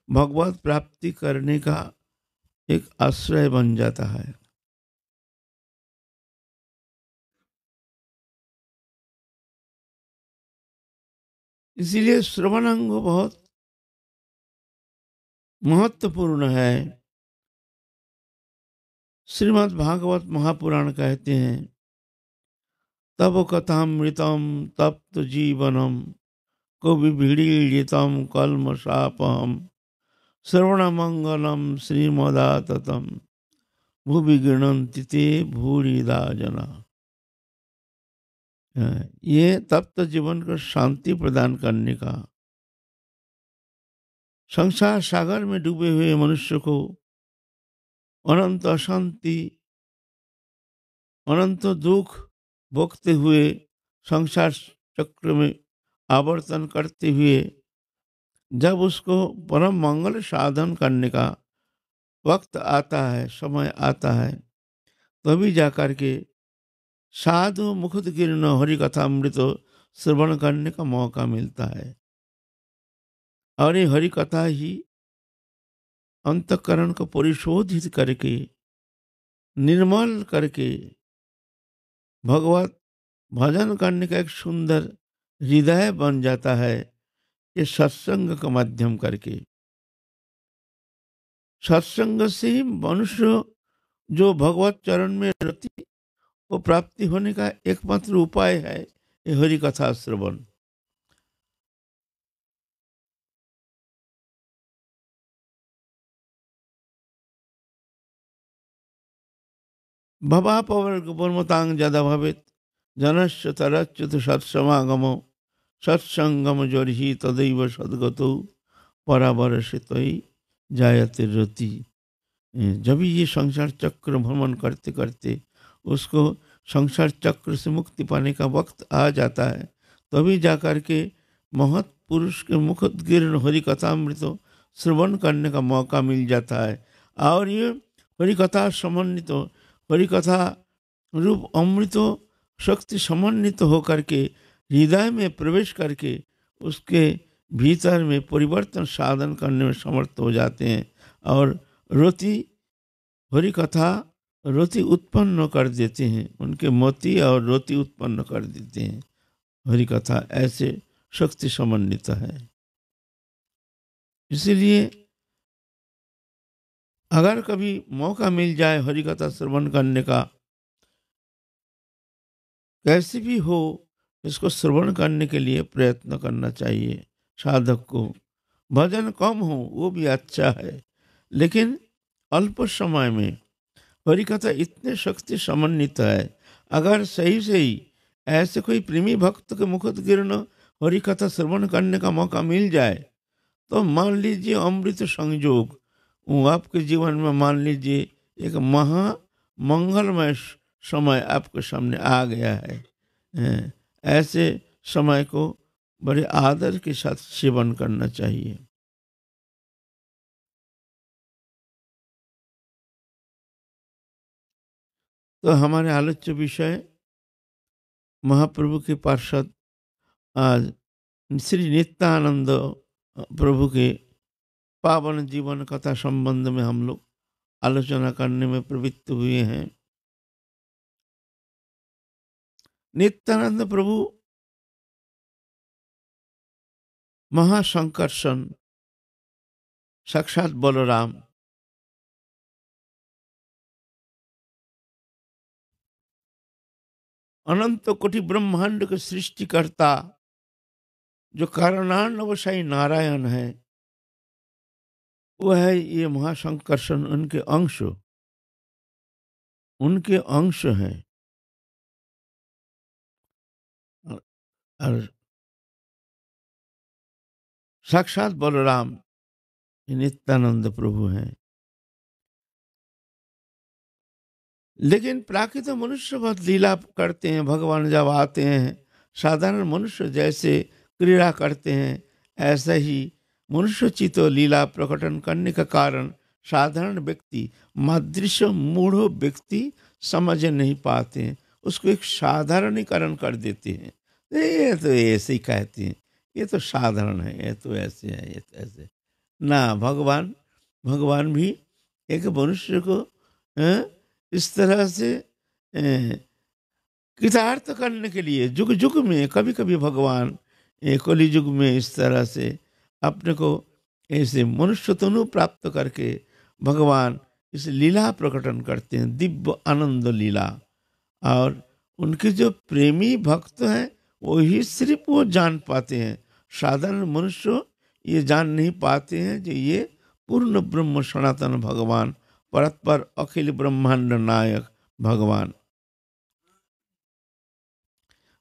भगवत प्राप्ति करने का एक आश्रय बन जाता है। इसीलिए श्रवणांग बहुत महत्वपूर्ण है। श्रीमद् भागवत महापुराण कहते हैं, तब कथामृतम तप्त जीवनम को विभिड़ीतम कल्मषापहम श्रवणमंगलम श्रीमदाततम भुवि गृह्णन्ति ते भूरिदा जना। ये तप्त जीवन को शांति प्रदान करने का, संसार सागर में डूबे हुए मनुष्य को अनंत अशांति, अनंत दुख भोगते हुए संसार चक्र में आवर्तन करते हुए जब उसको परम मंगल साधन करने का वक्त आता है, समय आता है, तभी जाकर के साधु मुकुट गिरन हरि कथामृत श्रवण करने का मौका मिलता है। और ये हरि कथा ही अंतःकरण को परिशोधित करके, निर्मल करके भगवत भजन करने का एक सुंदर हृदय बन जाता है। ये सत्संग का माध्यम करके, सत्संग से ही मनुष्य जो भगवत चरण में रति वो प्राप्ति होने का एकमात्र उपाय है ये हरि कथा श्रवण। भवा पवर्गमतांग जदा भवेत जनस्य तरच्युत सत्समागमो सत्संगम जर्हि तदैव सद्गतो परावरसितै जायते रति। जब ये संसार चक्र भ्रमण करते करते उसको संसार चक्र से मुक्ति पाने का वक्त आ जाता है, तभी जाकर के महत पुरुष के मुखोद्गीर्ण हरि कथामृत श्रवण करने का मौका मिल जाता है। और ये हरि कथा समन्वित, हरि कथा रूप अमृत शक्ति समन्वित होकर के हृदय में प्रवेश करके उसके भीतर में परिवर्तन साधन करने में समर्थ हो जाते हैं। और रति, हरि कथा रति उत्पन्न कर देते हैं, उनके मोती और रति उत्पन्न कर देते हैं। हरि कथा ऐसे शक्ति समन्वित है। इसीलिए अगर कभी मौका मिल जाए हरि कथा श्रवण करने का, कैसे भी हो इसको श्रवण करने के लिए प्रयत्न करना चाहिए साधक को। भजन कम हो वो भी अच्छा है, लेकिन अल्प समय में हरि कथा इतने शक्ति समन्वित है। अगर सही से ही ऐसे कोई प्रेमी भक्त के मुखोद्गीर्ण हरि कथा श्रवण करने का मौका मिल जाए तो मान लीजिए अमृत संयोग वो आपके जीवन में, मान लीजिए एक महा मंगलमय समय आपके सामने आ गया है। ऐसे समय को बड़े आदर के साथ सेवन करना चाहिए। तो हमारे आलोच्य विषय महाप्रभु के पार्षद आज श्री नित्यानंद प्रभु के पावन जीवन कथा संबंध में हम लोग आलोचना करने में प्रवृत्त हुए हैं। नित्यानंद प्रभु महासंकर्षण साक्षात बलराम, अनंत कोटि ब्रह्मांड के सृष्टिकर्ता जो कारणानवशायी नारायण है, वो है ये महासंकर्षण। उनके अंश हैं। और साक्षात बलराम नित्यानंद प्रभु हैं। लेकिन प्राकृत मनुष्य बहुत लीला करते हैं। भगवान जब आते हैं साधारण मनुष्य जैसे क्रीड़ा करते हैं, ऐसा ही मनुष्य चितो लीला प्रकटन करने का कारण साधारण व्यक्ति, मादृश्य मूढ़ व्यक्ति समझ नहीं पाते हैं, उसको एक साधारणीकरण कर देते हैं। ये तो ऐसे ही कहते हैं, ये तो साधारण है, ये तो ऐसे है, ये तो ऐसे। ना भगवान भगवान भी एक मनुष्य को इस तरह से कृतार्थ करने के लिए जुग जुग में कभी कभी भगवान कलि युग में इस तरह से अपने को ऐसे मनुष्य तनु प्राप्त करके भगवान इस लीला प्रकटन करते हैं, दिव्य आनंद लीला। और उनके जो प्रेमी भक्त हैं वही सिर्फ वो जान पाते हैं, साधारण मनुष्य ये जान नहीं पाते हैं कि ये पूर्ण ब्रह्म सनातन भगवान, परत्पर अखिल ब्रह्मांड नायक भगवान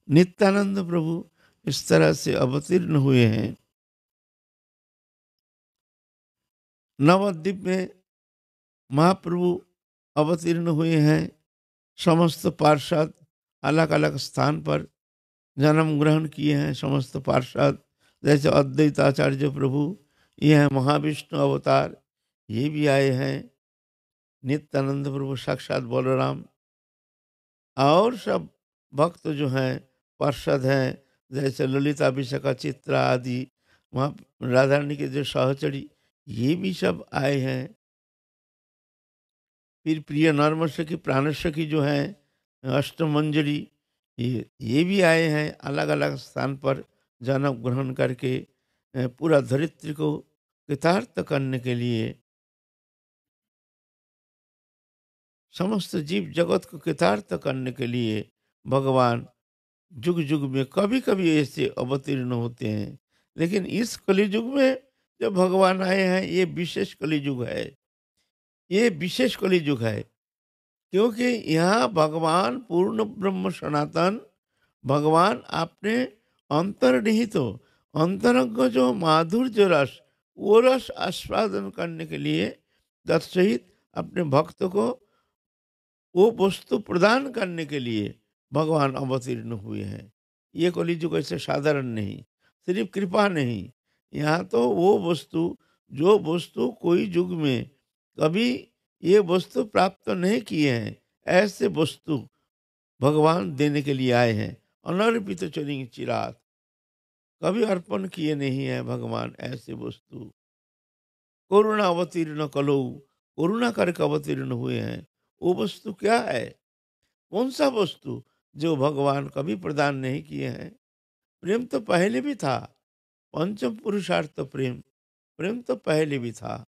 नित्यानंद प्रभु इस तरह से अवतीर्ण हुए हैं। नवद्वीप में महाप्रभु अवतीर्ण हुए हैं। समस्त पार्षद अलग अलग स्थान पर जन्म ग्रहण किए हैं। समस्त पार्षद जैसे अद्वैताचार्य प्रभु, ये हैं महाविष्णु अवतार, ये भी आए हैं। नित्यानंद प्रभु साक्षात बलराम, और सब भक्त जो हैं पार्षद हैं, जैसे ललिता विशाखा चित्रा आदि, वहाँ राधा रानी के जो सहचरी, ये भी सब आए हैं। फिर प्रिय नर्मस की प्राणस्य की जो है अष्टमंजरी, ये भी आए हैं अलग अलग स्थान पर जन्म ग्रहण करके पूरा धरित्री को कृतार्थ करने के लिए, समस्त जीव जगत को कृतार्थ करने के लिए भगवान जुग जुग में कभी कभी ऐसे अवतीर्ण होते हैं। लेकिन इस कलियुग में जब भगवान आए हैं, ये विशेष कलियुग है, ये विशेष कलियुग है, क्योंकि यहाँ भगवान पूर्ण ब्रह्म सनातन भगवान अपने अंतर्निहित तो अंतरंग जो माधुर्य रस, वो रस आस्वादन करने के लिए तत्सहित अपने भक्त को वो वस्तु प्रदान करने के लिए भगवान अवतीर्ण हुए हैं। ये कलियुग ऐसे साधारण नहीं, सिर्फ कृपा नहीं, यहाँ तो वो वस्तु जो वस्तु कोई युग में कभी ये वस्तु प्राप्त नहीं किए हैं, ऐसे वस्तु भगवान देने के लिए आए हैं। अनर्पित चरिंग चिरात, कभी अर्पण किए नहीं है भगवान ऐसे वस्तु। करुणा अवतीर्ण कलो, करुणा करके अवतीर्ण हुए हैं। वो वस्तु क्या है? कौन सा वस्तु जो भगवान कभी प्रदान नहीं किए हैं? प्रेम तो पहले भी था, पंचम पुरुषार्थ प्रेम, प्रेम तो पहले भी था,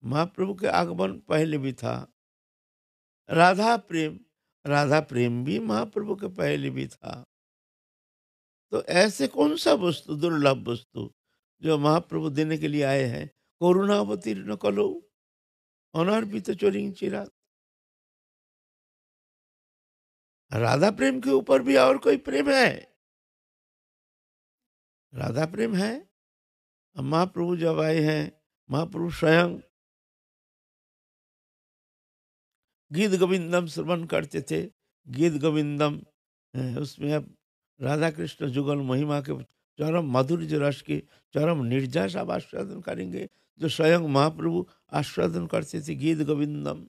महाप्रभु के आगमन पहले भी था। राधा प्रेम, राधा प्रेम भी महाप्रभु के पहले भी था। तो ऐसे कौन सा वस्तु, दुर्लभ वस्तु जो महाप्रभु देने के लिए आए हैं? करुणा अवतीर्ण कलो, अनर्पित चोरिंग चिरा। राधा प्रेम के ऊपर भी और कोई प्रेम है? राधा प्रेम है। महाप्रभु जब आए हैं, महाप्रभु स्वयं गीत गोविंदम श्रवण करते थे। गीत गोविंदम उसमें अब राधा कृष्ण जुगल महिमा के चरम माधुर्य रस के चरम निर्जास आप आस्वादन करेंगे, जो स्वयं महाप्रभु आस्वादन करते थे गीत गोविंदम।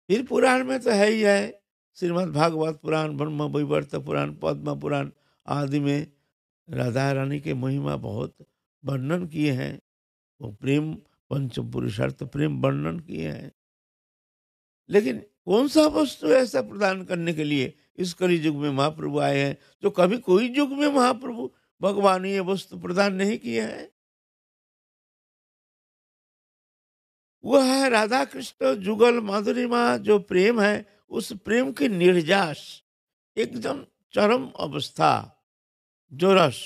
फिर पुराण में तो है ही है, श्रीमद् भागवत पुराण, ब्रह्म वैवर्त पुराण, पद्म पुराण आदि में राधा रानी के महिमा बहुत वर्णन किए हैं। वो प्रेम पंचम पुरुषार्थ प्रेम वर्णन किए हैं। लेकिन कौन सा वस्तु ऐसा प्रदान करने के लिए इस कलि युग में महाप्रभु आए हैं, जो कभी कोई युग में महाप्रभु भगवान ने ये वस्तु प्रदान नहीं किए हैं? वह है राधा कृष्ण जुगल माधुरिमा, जो प्रेम है, उस प्रेम की निर्जास एकदम चरम अवस्था, जो रस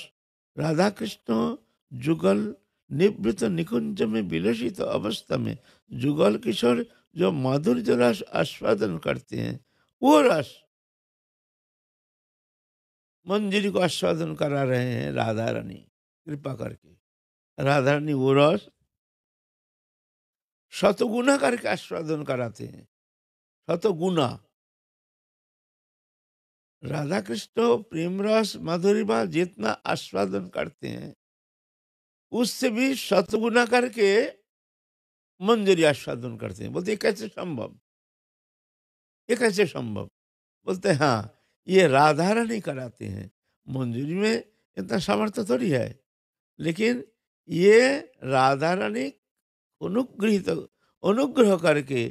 राधा कृष्ण जुगल निवृत्त निकुंज में विलसित अवस्था में जुगल किशोर जो माधुर्य रस आस्वादन करते हैं, वो रस मंजरी को आस्वादन करा रहे हैं राधा रानी कृपा करके। राधा रानी वो रस शतगुना करके आस्वादन कराते हैं, शतगुना। राधा कृष्ण प्रेम रस माधुरिमा जितना आस्वादन करते हैं, उससे भी शतगुना करके मंजरी आस्वादन करते हैं। बोलते ये कैसे संभव, ये कैसे संभव? बोलते हैं हाँ, ये राधा रानी कराते हैं। मंजरी में इतना सामर्थ्य थोड़ी है, लेकिन ये राधा रानी अनुग्रह करके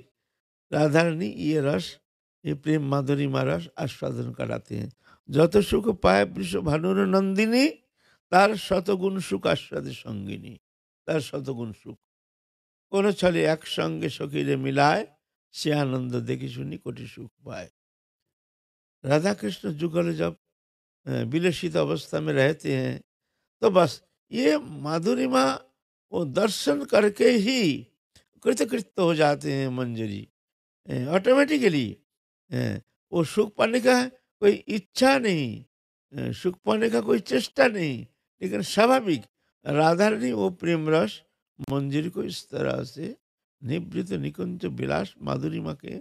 राधा रानी ये रस, ये प्रेम माधुरिमा रस आस्वादन कराते हैं। যত সুখ পায় বৃষ ভানুর নন্দিনী, তার শতগুণ সুখ আস্বাদে সঙ্গিনী। তার শতগুণ সুখ কোন ছলে একসঙ্গে সখীরে मिलाए, से आनंद देखी सुनी कोटि सुख पाए। राधा कृष्ण जुगल जब विलसित अवस्था में रहते हैं तो बस ये माधुरिमा वो दर्शन करके ही कृतकृत्य हो जाते हैं मंजरी, ऑटोमेटिकली। वो सुख पाने का कोई इच्छा नहीं, सुख पाने का कोई चेष्टा नहीं, लेकिन स्वाभाविक राधा रानी वो प्रेम रस मंजरी को इस तरह से निवृत्त निकुंज विलास माधुरिमा के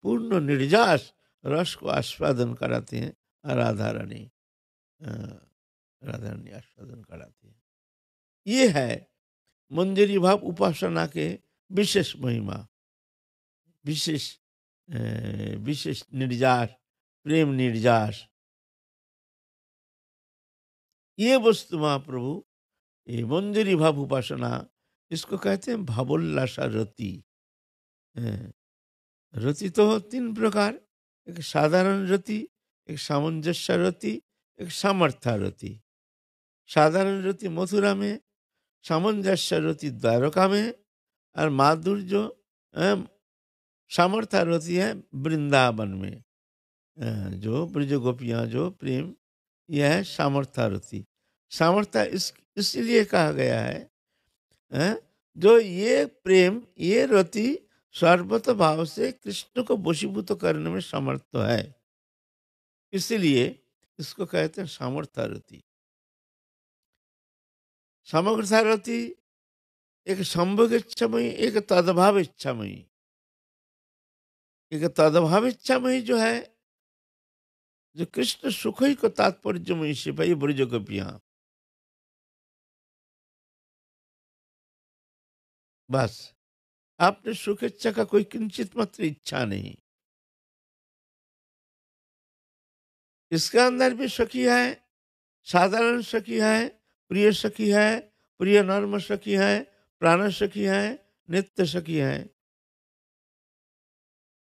पूर्ण निर्जास रस को आस्वादन कराते हैं। राधा रानी आस्वादन कराते हैं। ये है मंजरी भाव उपासना के विशेष महिमा, विशेष विशेष निर्जास, प्रेम निर्जास। ये वस्तु महाप्रभु, ये मंजरी भाव उपासना, इसको कहते हैं भावोल्लासा रति। रति तो 3 प्रकार, एक साधारण रति, एक सामंजस्य रति, एक सामर्थ्य रति। साधारण रति मथुरा में, सामंजस्य रति द्वारका में, और माधुर्य सामर्थ्य रति है वृंदावन में। जो ब्रज गोपियाँ जो प्रेम, यह है सामर्थ्य रति। सामर्थ्य इसलिए कहा गया है जो ये प्रेम, ये रति सर्वत भाव से कृष्ण को वशीभूत करने में समर्थ है, इसलिए इसको कहते हैं सामर्थ्य रति। सामर्थ्य रति एक संभोग इच्छामयी, एक तदभाव इच्छामयी। एक तदभाव इच्छामयी जो है, जो कृष्ण सुख ही को तात्पर्य से भाई ब्रज गोपियां, बस आपने सुख इच्छा का कोई किंचित मात्र इच्छा नहीं। इसके अंदर भी सखी है, साधारण सखी है, प्रिय सखी है, प्रिय नर्म सखी है, प्राण सखी है, नित्य सखी है।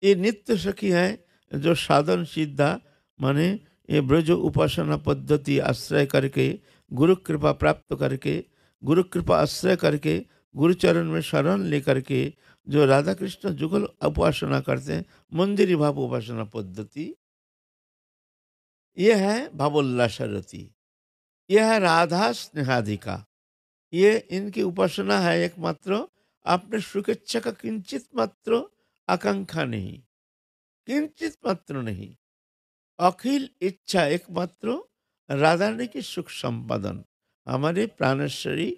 ये नित्य सखी है जो साधन सिद्धा, माने ये ब्रज उपासना पद्धति आश्रय करके, गुरु कृपा प्राप्त करके, गुरु कृपा आश्रय करके, गुरुचरण में शरण लेकर के जो राधा कृष्ण जुगल उपासना करते हैं, मंदिरी भाव उपासना पद्धति, ये है भावोल्लास रति। यह है राधा स्नेहाधिका। ये इनकी उपासना है एकमात्र, आपने सुख इच्छा का किंचित मात्र आकांक्षा नहीं, किंचित मात्र नहीं, अखिल इच्छा एकमात्र राधा रानी की सुख संपादन। हमारे प्राणेश्वरी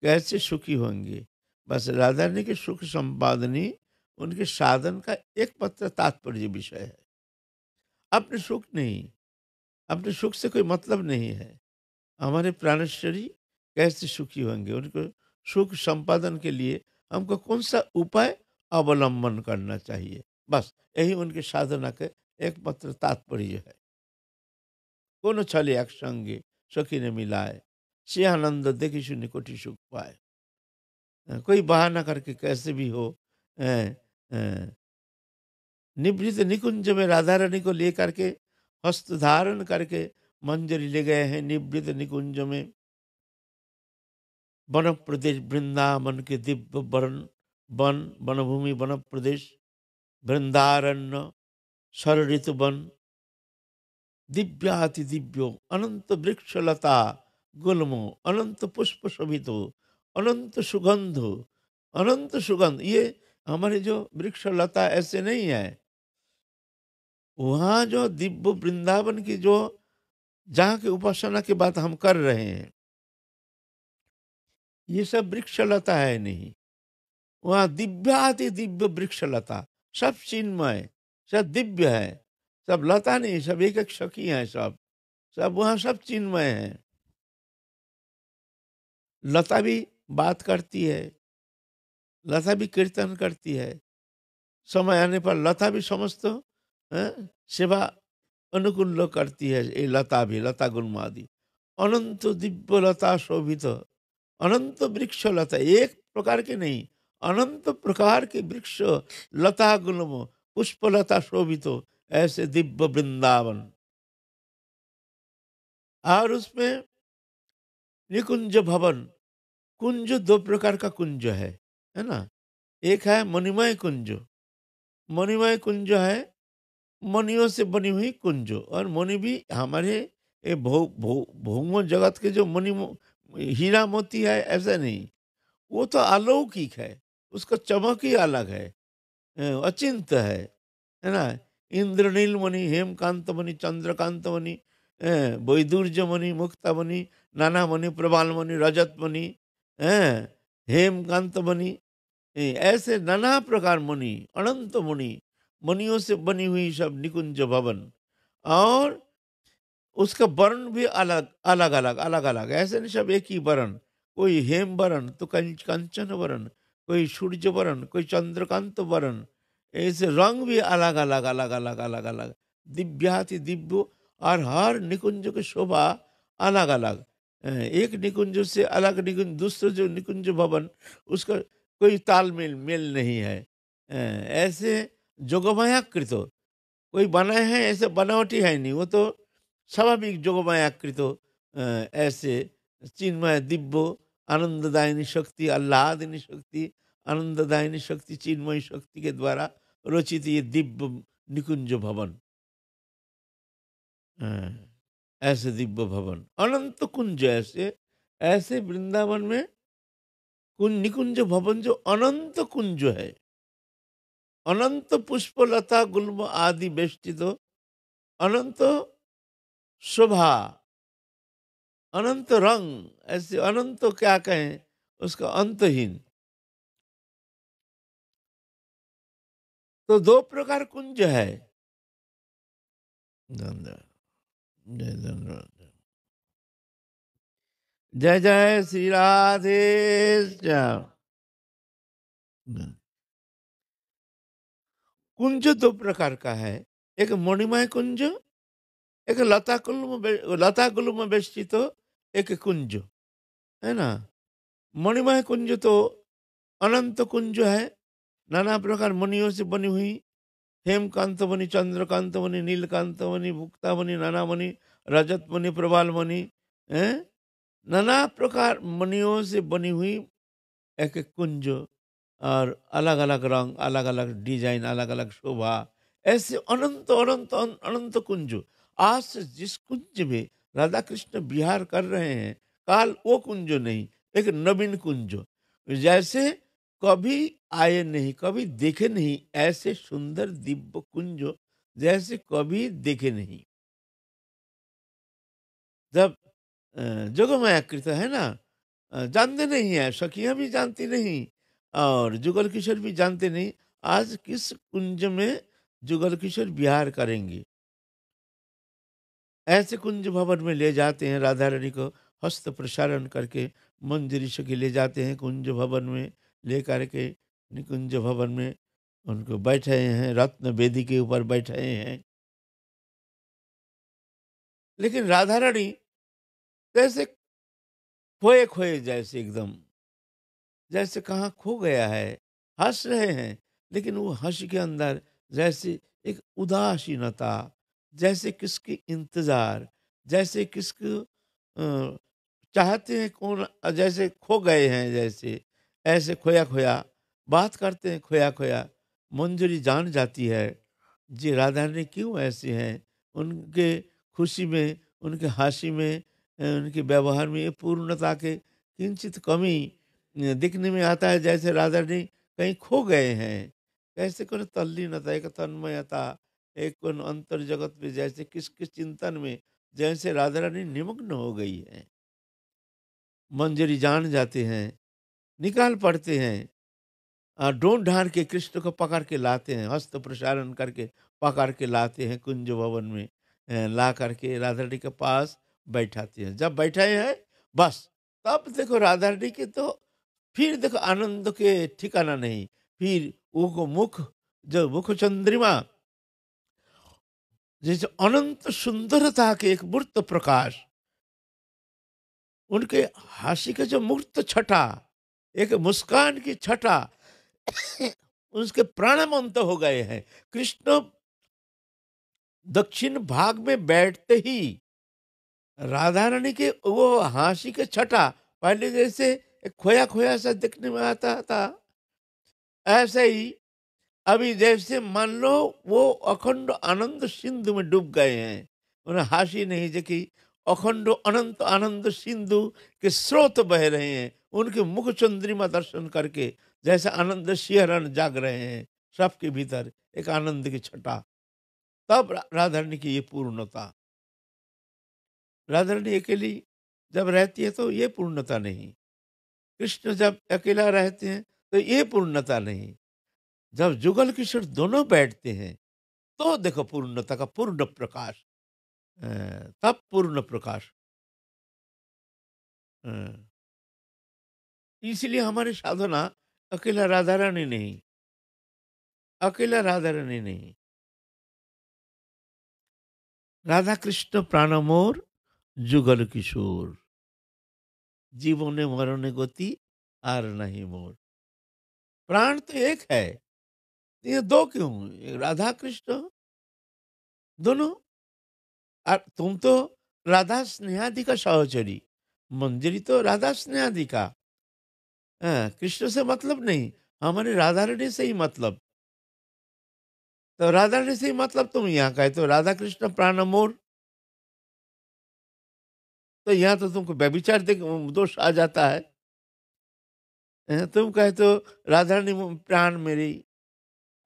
कैसे सुखी होंगे, बस राधा रानी के सुख संपादनी उनके साधन का एकमात्र तात्पर्य विषय है। अपने सुख नहीं, अपने सुख से कोई मतलब नहीं है। हमारे प्राणेश्वरी कैसे सुखी होंगे, उनको सुख संपादन के लिए हमको कौन सा उपाय अवलंबन करना चाहिए, बस यही उनके साधना के एकमात्र तात्पर्य है। कोनो छले एक संगे सखी ने मिलाए, से आनंद देखी सुनी कोटि सुख पाए। कोई बहाना करके कैसे भी हो, निवृत्त निकुंज में राधा रानी को लेकर के हस्त धारण करके मंजरी ले गए हैं निवृत्त निकुंज में। वन प्रदेश वृंदावन के दिव्य वन, वनभूमि वन प्रदेश, वृंदारण्य, सरऋतु वन, दिव्याति दिव्यो अनंत वृक्षलता गुल्मो, अनंत पुष्प शोभितो, अनंत सुगंध, अनंत सुगंध। ये हमारे जो वृक्षलता ऐसे नहीं है, वहां जो दिव्य वृंदावन की जो जहाँ की उपासना की बात हम कर रहे हैं, ये सब वृक्षलता है नहीं। वहाँ दिव्याति दिव्य वृक्षलता, सब चिन्मय, सब दिव्य है, सब लता नहीं, सब एक एक सखी है, सब वहाँ सब चिन्मय है। लता भी बात करती है, लता भी कीर्तन करती है, समय आने पर लता भी समस्त सेवा अनुकूल करती है। ये लता भी, लता गुन्मादि अनंत दिव्य लता शोभित अनंत वृक्ष लता, एक प्रकार के नहीं, अनंत प्रकार के वृक्ष, लता गुल्म, पुष्पलता शोभितो, ऐसे दिव्य वृंदावन। और उसमें निकुंज भवन, कुंज दो प्रकार का कुंज है ना। एक है मणिमय कुंज, मणिमय कुंज है मणियों से बनी हुई कुंज, और मणि भी हमारे ये भौम जगत के जो मणि हीरा मोती है ऐसा नहीं, वो तो अलौकिक है, उसका चमक ही अलग है, अचिंत है ना। इंद्रनील मणि, हेमकांत मणि, चंद्रकांत मणि, वैदुर्य मणि, मुक्ता मणि, नाना मणि, प्रबाल मणि, रजत मणि, हेमकांत मणि, ऐसे नाना प्रकार मणि, अनंत मणि, मणियों से बनी हुई सब निकुंज भवन। और उसका वर्ण भी अलग अलग अलग अलग अलग, ऐसे नहीं सब एक ही वर्ण। कोई हेम वर्ण तो कंचन वर्ण, कोई सूर्य वर्ण, कोई चंद्रकांत वर्ण, ऐसे रंग भी अलग अलग अलग अलग अलग अलग, दिव्याति दिव्य। और हर निकुंज की शोभा अलग अलग, एक निकुंज से अलग निकुंज, दूसरे जो निकुंज भवन उसका कोई तालमेल मेल नहीं है। ऐसे जोगमाया कृतो, कोई बनाए हैं ऐसे बनावटी है नहीं, वो तो स्वाभाविक जोगमाया कृतो, ऐसे चिन्मय दिव्य आनंददायिनी शक्ति, आह्लादिनी शक्ति, आनंददायिनी शक्ति, चिन्मय शक्ति के द्वारा रचित ये दिव्य निकुंज भवन, ऐसे दिव्य भवन, अनंत कुंज, ऐसे ऐसे वृंदावन में कुंज निकुंज भवन जो अनंत कुंज है, अनंत पुष्पलता गुल्म आदि बेष्टित, अनंत शोभा, अनंत रंग, ऐसे अनंत क्या कहें उसका अंतहीन। तो दो प्रकार कुंज है। धन्यवाद। जय धन्यवाद। जय जय श्री राधे श्याम। कुंज दो प्रकार का है, एक मणिमय कुंज, एक लता गुल्म बेष्टित एक कुंज, है ना। मणिमय कुंज तो अनंत कुंज है, नाना प्रकार मणियों से बनी हुई, हेमकांत मणि, चंद्रकांत मणि, नीलकांत मणि, मुक्ता मणि, नाना मणि, रजत मणि, प्रबाल मणि, हैं, नाना प्रकार मणियों से बनी हुई एक एक कुंज, और अलग अलग रंग, अलग अलग डिजाइन, अलग अलग शोभा, ऐसे अनंत अनंत अनंत कुंज। आज से जिस कुंज में राधा कृष्ण विहार कर रहे हैं, काल वो कुंज नहीं, एक नवीन कुंज, जैसे कभी आए नहीं, कभी देखे नहीं, ऐसे सुंदर दिव्य कुंज जैसे कभी देखे नहीं। जब जोगमायाकृत है ना, जानते नहीं है, सखियां भी जानती नहीं, और जुगल किशोर भी जानते नहीं, आज किस कुंज में जुगल किशोर विहार करेंगे। ऐसे कुंज भवन में ले जाते हैं राधा रानी को, हस्त प्रसारण करके मंजरी सखी ले जाते हैं कुंज भवन में, ले करके निकुंज भवन में उनको बैठे हैं, रत्न वेदी के ऊपर बैठे हैं। लेकिन राधा रानी कैसे खोए खोए जैसे, एकदम जैसे कहाँ खो गया है, हंस रहे हैं, लेकिन वो हंस के अंदर जैसे एक उदासीनता, जैसे किसकी इंतजार, जैसे किसको चाहते हैं कौन, जैसे खो गए हैं, जैसे ऐसे खोया खोया बात करते हैं, खोया खोया। मंजरी जान जाती है जी राधा ने क्यों ऐसे हैं, उनके खुशी में, उनके हंसी में, उनके व्यवहार में ये पूर्णता के किंचित कमी दिखने में आता है, जैसे राधा रानी कहीं खो गए हैं। कैसे कौन तल्लीनता, एक तन्मयता, एक कौन अंतर जगत में, जैसे किस किस चिंतन में जैसे राधा रानी निमग्न हो गई है। मंजरी जान जाते हैं, निकाल पड़ते हैं, ढूंढ ढांड के कृष्ण को पकड़ के लाते हैं, हस्त प्रसारण करके पकड़ के लाते हैं कुंज भवन में, ला करके राधा रानी के पास बैठाते हैं। जब बैठाए हैं बस, तब देखो राधा रानी के तो फिर देखो आनंद के ठिकाना नहीं। फिर वो मुख, जो मुख चंद्रिमा, जैसे अनंत सुंदरता के एक मूर्त प्रकाश, उनके हास्य के जो मूर्त छटा, एक मुस्कान की छटा उसके प्राणवंत हो गए हैं। कृष्ण दक्षिण भाग में बैठते ही राधा रानी के वो हास्य के छटा पहले जैसे एक खोया खोया सा दिखने में आता था, ऐसे ही अभी जैसे मान लो वो अखंड आनंद सिंधु में डूब गए हैं। उन्हें हासी नहीं देखी, अखंड अनंत आनंद सिंधु के स्रोत बह रहे हैं उनके मुख चंद्रिमा दर्शन करके। जैसे आनंद शिहरण जाग रहे हैं सबके भीतर एक आनंद की छटा। तब राधा रानी की ये पूर्णता। राधा रानी अकेली जब रहती है तो ये पूर्णता नहीं, कृष्ण जब अकेला रहते हैं तो ये पूर्णता नहीं, जब जुगल किशोर दोनों बैठते हैं तो देखो पूर्णता का पूर्ण प्रकाश। अ, तब पूर्ण प्रकाश। अ, इसलिए हमारी साधना अकेला राधा रानी नहीं, अकेला राधा रानी नहीं, राधा कृष्ण प्राण मोर जुगल किशोर, जीवने मरने गति आर नहीं मोर। प्राण तो एक है, ये दो क्यों? राधा कृष्ण दोनों। और तुम तो राधा स्नेहादि का सहचरी, मंजरी तो राधा स्नेहादि का। हाँ, कृष्ण से मतलब नहीं, हमारी राधा रानी से ही मतलब। तो राधा रानी से ही मतलब तुम यहाँ कहे तो राधा कृष्ण प्राण मोर, तो यहाँ तो तुमको व्यभिचार देख दोष आ जाता है। तुम कहते हो राधा रानी प्राण मेरी,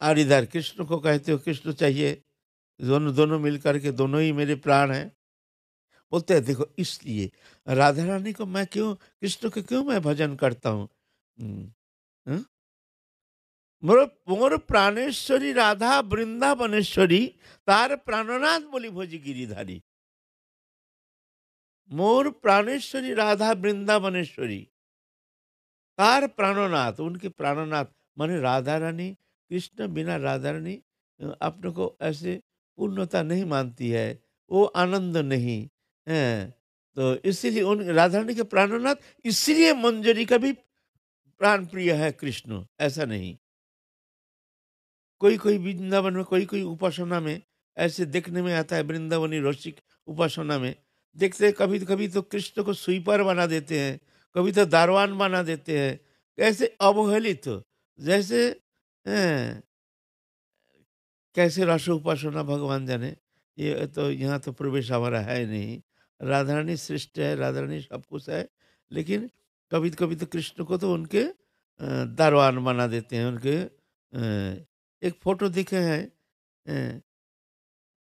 और इधर कृष्ण को कहते हो कृष्ण चाहिए, दोनों दोनों मिल करके दोनों ही मेरे प्राण हैं। बोलते हैं देखो इसलिए राधा रानी को मैं क्यों, कृष्ण को क्यों मैं भजन करता हूँ। हम्म, हाँ? मोर मोर प्राणेश्वरी राधा वृंदावनेश्वरी, तार प्राणनाथ बोली भोजी गिरिधारी। मोर प्राणेश्वरी राधा वृंदावनेश्वरी, तार प्राणनाथ उनके प्राणनाथ माने राधा रानी। कृष्ण बिना राधा रानी अपने को ऐसे पूर्णता नहीं मानती है, वो आनंद नहीं है। तो इसीलिए उन राधा रानी के प्राणनाथ, इसलिए मंजरी का भी प्राण प्रिय है कृष्ण, ऐसा नहीं। कोई कोई वृंदावन में कोई कोई उपासना में ऐसे देखने में आता है, वृंदावनी रसिक उपासना में देखते हैं कभी कभी तो कृष्ण को स्वीपर बना देते हैं, कभी तो दारवान बना देते हैं। कैसे अवहेलित हो, जैसे कैसे रस उपासना भगवान जाने। ये तो यहाँ तो प्रवेश हमारा है नहीं। राधा रानी श्रेष्ठ है, राधा रानी सब कुछ है, लेकिन कभी कभी तो कृष्ण को तो उनके दारवान बना देते हैं उनके। एक फोटो दिखे हैं, अ,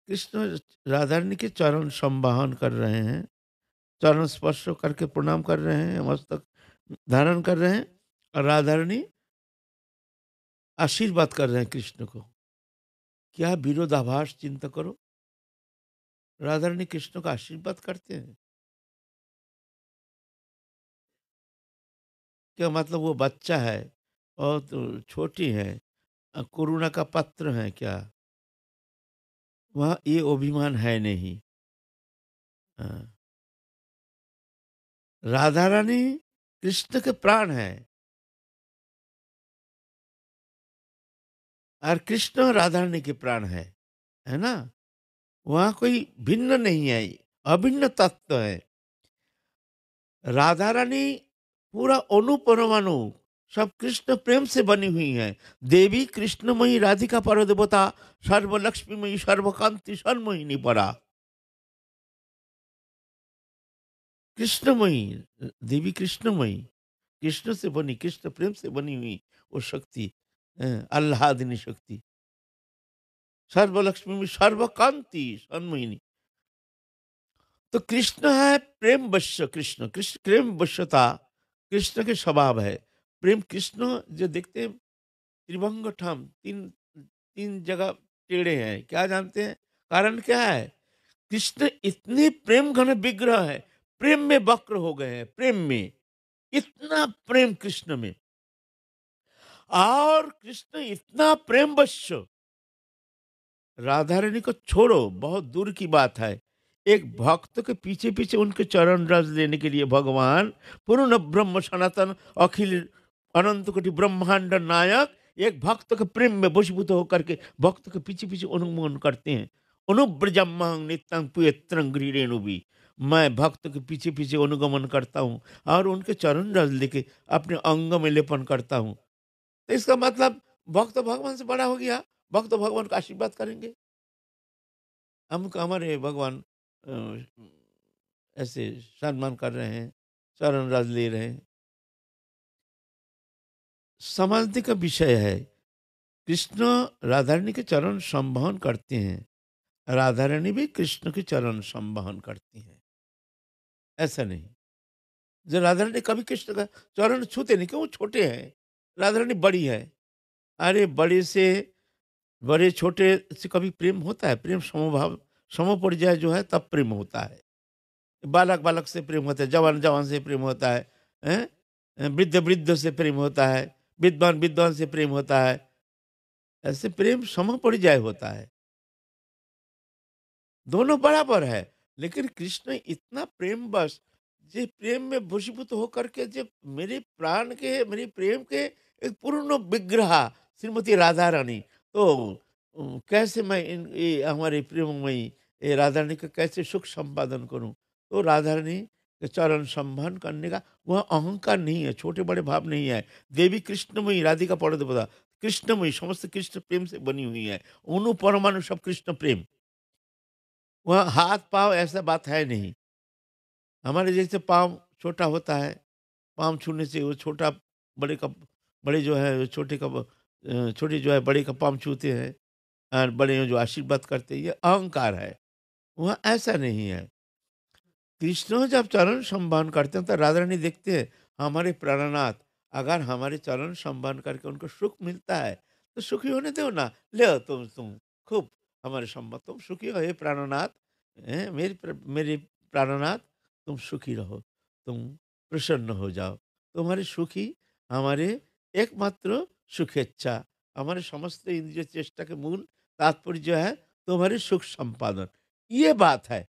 कृष्ण राधा रानी के चरण संवाहन कर रहे हैं, चरण स्पर्श करके प्रणाम कर रहे हैं, मस्तक धारण कर रहे हैं, और राधा रानी आशीर्वाद कर रहे हैं कृष्ण को। क्या विरोधाभास चिंता करो, राधा रानी कृष्ण का आशीर्वाद करते हैं। क्या मतलब वो बच्चा है और तो छोटी है, करुणा का पात्र है क्या? वहाँ ये अभिमान है नहीं। हाँ, राधा रानी कृष्ण के प्राण है, और कृष्ण राधा रानी के प्राण है ना। वहाँ कोई भिन्न नहीं है, अभिन्न तत्व है। राधा रानी पूरा अणु परमाणु सब कृष्ण प्रेम से बनी हुई है। देवी कृष्णमयी राधिका परदेवता, सर्व लक्ष्मीमयी सर्वकांति सन्मोहिनी परा। कृष्णमयी, देवी कृष्णमयी, कृष्ण से बनी, कृष्ण प्रेम से बनी हुई वो शक्ति, आह्लादिनी शक्ति, सर्व लक्ष्मी में सर्वकांति सन्मोहिनी। तो कृष्ण है प्रेम वश्य, कृष्ण कृष्ण प्रेम वश्यता कृष्ण के स्वभाव है। प्रेम कृष्ण जो देखते हैं त्रिभंग ठाम, तीन तीन जगह टेढ़े हैं, क्या जानते हैं कारण क्या है? कृष्ण इतने प्रेम घन विग्रह है, प्रेम में वक्र हो गए हैं, प्रेम में इतना प्रेम कृष्ण में। और कृष्ण इतना प्रेम वश्य, राधा रानी को छोड़ो बहुत दूर की बात है, एक भक्त के पीछे पीछे उनके चरण रज लेने के लिए भगवान पूर्ण ब्रह्म सनातन अखिल अनंत कोटि ब्रह्मांड नायक एक भक्त के प्रेम में वशीभूत होकर के भक्त के पीछे पीछे अनुगमन करते हैं। अनुब्रजमहं नित्यं पुयत्रं गृहेणु भी, मैं भक्त के पीछे पीछे अनुगमन करता हूँ और उनके चरण रज लेके अपने अंग में लेपन करता हूँ। तो इसका मतलब भक्त भगवान से बड़ा हो गया, भक्त भगवान का आशीर्वाद करेंगे। हमको हमारे भगवान ऐसे सम्मान कर रहे हैं, चरण रज ले रहे हैं। समझने का विषय है, कृष्ण राधा रानी के चरण संवहन करते हैं, राधा रानी भी कृष्ण के चरण संवहन करती हैं। ऐसा नहीं, जो राधा रानी कभी कृष्ण का चरण छूते नहीं, क्यों? वो छोटे हैं, राधा रानी बड़ी है। अरे बड़े से बड़े छोटे से कभी प्रेम होता है? प्रेम समभाव समपरिचय जो है तब प्रेम होता है। बालक बालक से प्रेम होता है, जवान जवान से प्रेम होता है, हैं? वृद्ध वृद्ध से प्रेम होता है, विद्वान विद्वान से प्रेम होता है। ऐसे प्रेम समपरिचय होता है, दोनों बराबर है। लेकिन कृष्ण इतना प्रेम बस, जे प्रेम में वशीभूत होकर के जे मेरे प्राण के मेरे प्रेम के एक पूर्ण विग्रह श्रीमती राधा रानी। तो कैसे मैं इन ये हमारे प्रेममयी ये राधा रानी का कैसे सुख संपादन करूं? तो राधा रानी के चरण संभान करने का वह अहंकार नहीं है, छोटे बड़े भाव नहीं है। देवी कृष्णमयी, राधिका पड़ोदपदा कृष्णमयी, समस्त कृष्ण प्रेम से बनी हुई है। अणु परमाणु सब कृष्ण प्रेम। वहाँ हाथ-पाँव ऐसा बात है नहीं। हमारे जैसे पाँव छोटा होता है, पाँव छूने से वो छोटा बड़े का बड़े जो है वो छोटे का छोटे जो है बड़े का पाँव छूते हैं और बड़े जो आशीर्वाद करते हैं, ये अहंकार है। वहाँ ऐसा नहीं है। कृष्ण जब चरण संभान करते हैं तो राधा रानी देखते हैं हमारे प्राणनाथ, अगर हमारे चरण संभान करके उनको सुख मिलता है तो सुखी होने दो ना। ले तुम खूब हमारे संबंध, तुम सुखी हो हे प्राणनाथ, मेरे प्राणनाथ, तुम सुखी रहो, तुम प्रसन्न हो जाओ। तुम्हारे सुखी हमारे एकमात्र सुखेच्छा, हमारे समस्त इंद्रिय चेष्टा के मूल तात्पर्य जो है तुम्हारे सुख संपादन। ये बात है।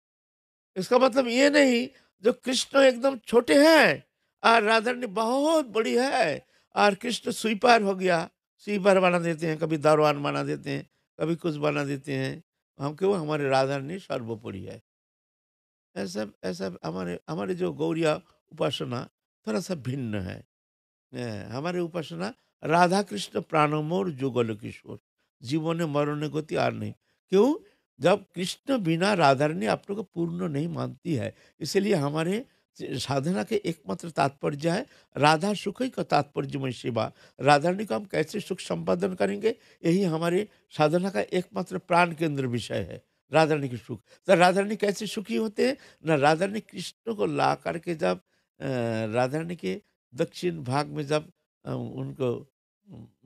इसका मतलब ये नहीं जो कृष्ण एकदम छोटे हैं और राधा रानी बहुत बड़ी है और कृष्ण स्वीपर हो गया, स्वीपर बना देते हैं, कभी दरबान बना देते हैं, कभी कुछ बना देते हैं। हम क्यों? हमारे राधा रानी सर्वोपरि है। ऐसा ऐसा हमारे हमारे जो गौरिया उपासना थोड़ा सा भिन्न है। हमारे उपासना राधा कृष्ण प्राणमोर जुगल किशोर, जीवने मरणे गति आर नहीं। क्यों? जब कृष्ण बिना राधा रानी आप लोग को पूर्ण नहीं मानती है, इसलिए हमारे साधना के एकमात्र तात्पर्य है राधा सुख ही का तात्पर्यमय सेवा। राधा रानी को हम कैसे सुख संपादन करेंगे, यही हमारे साधना का एकमात्र प्राण केंद्र विषय है, राधा रानी के सुख। तो राधा रानी कैसे सुखी होते हैं ना, राधा रानी कृष्ण को ला करके जब राधा रानी के दक्षिण भाग में जब उनको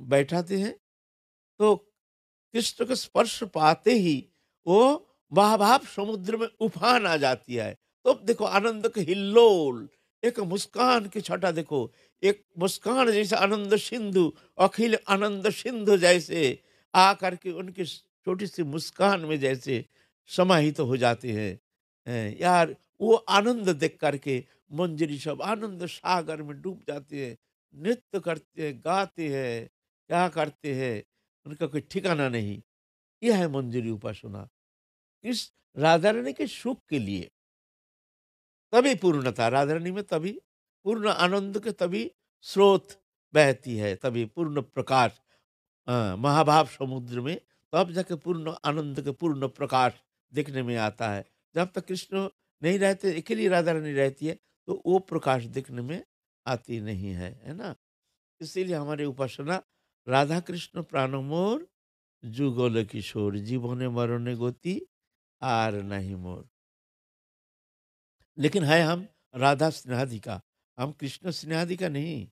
बैठाते हैं तो कृष्ण का स्पर्श पाते ही वो महाभाव समुद्र में उफान आ जाती है। तो देखो आनंद के हिल्लोल, एक मुस्कान की छटा देखो, एक मुस्कान जैसे आनंद सिंधु, अखिल आनंद सिंधु जैसे आ करके उनकी छोटी सी मुस्कान में जैसे समाहित हो जाते हैं। यार वो आनंद देख करके मंजरी सब आनंद सागर में डूब जाते हैं, नृत्य करते हैं, गाते हैं, क्या करते हैं, उनका कोई ठिकाना नहीं। यह है मंजरी उपासना। इस राधा रानी के सुख के लिए तभी पूर्णता राधा रानी में, तभी पूर्ण आनंद के तभी स्रोत बहती है, तभी पूर्ण प्रकाश महाभाव समुद्र में तब जाके पूर्ण आनंद के पूर्ण प्रकाश देखने में आता है। जब तक कृष्ण नहीं रहते, अकेली राधा रानी रहती है, तो वो प्रकाश देखने में आती नहीं है ना? इसीलिए हमारी उपासना राधा कृष्ण प्राणमोर जुगल किशोर, जीवने मरणे गति आर नहीं मोर। लेकिन है हम राधा स्नेहाधिका, हम कृष्ण स्नेहाधिका नहीं।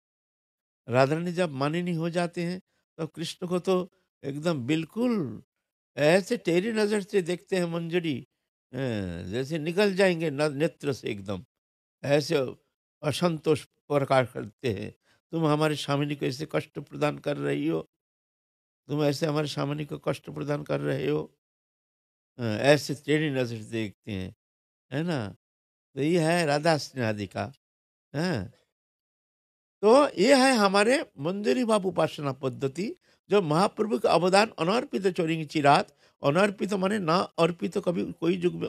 राधा रानी जब मानिनी हो जाते हैं तो कृष्ण को तो एकदम बिल्कुल ऐसे टेढ़ी नजर से देखते हैं मंजरी, जैसे निकल जाएंगे नेत्र से एकदम, ऐसे असंतोष प्रकाश करते हैं। तुम हमारे स्वामिनी को ऐसे कष्ट प्रदान कर रही हो, तुम ऐसे हमारे स्वामिनी को कष्ट प्रदान कर रहे हो, ऐसे टेढ़ी नजर से देखते हैं। है ना? तो ये है राधा स्नेहाधिका। हैं? तो ये है हमारे मंदिरी भाव उपासना पद्धति, जो महाप्रभु का अवदान अनर्पित चोरी चिरात। अनर्पित माने ना अर्पित, कभी कोई युग में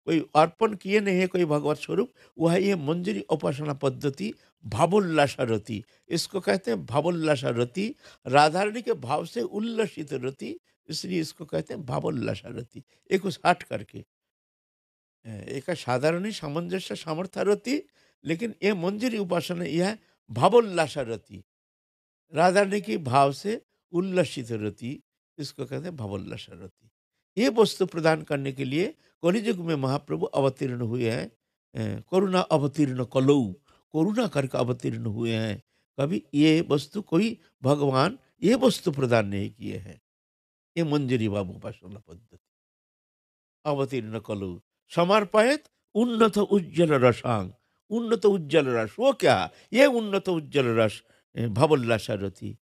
कोई अर्पण किए नहीं है कोई भगवत स्वरूप। वह है ये मंजरी उपासना पद्धति, भावोल्लासा रति। इसको कहते हैं भावोल्लासा रति। राधारणी के भाव से उल्लसित रति, इसलिए इसको कहते हैं भावोल्लासा रति। एक उस हट करके एक साधारण सामंजस्य सामर्थ्य रति, लेकिन ये मंजरी उपासना यह है भावोल्लासा रति। राधा ने की भाव से उल्लसित रति, इसको कहते हैं भावोल्लासा रति। ये वस्तु प्रदान करने के लिए कलियुग में महाप्रभु अवतीर्ण हुए हैं। करुणा अवतीर्ण कलौ, करुणा करके अवतीर्ण हुए हैं। कभी ये वस्तु कोई भगवान ये वस्तु प्रदान नहीं किए हैं। ये मंजरी बाबू उपासना पद्धति। अवतीर्ण कलु समर्पयत उन्नत उज्जवल रसांग। उन्नत उज्जवल रस वो क्या? ये उन्नत उज्जवल रस भवोल्लास रति,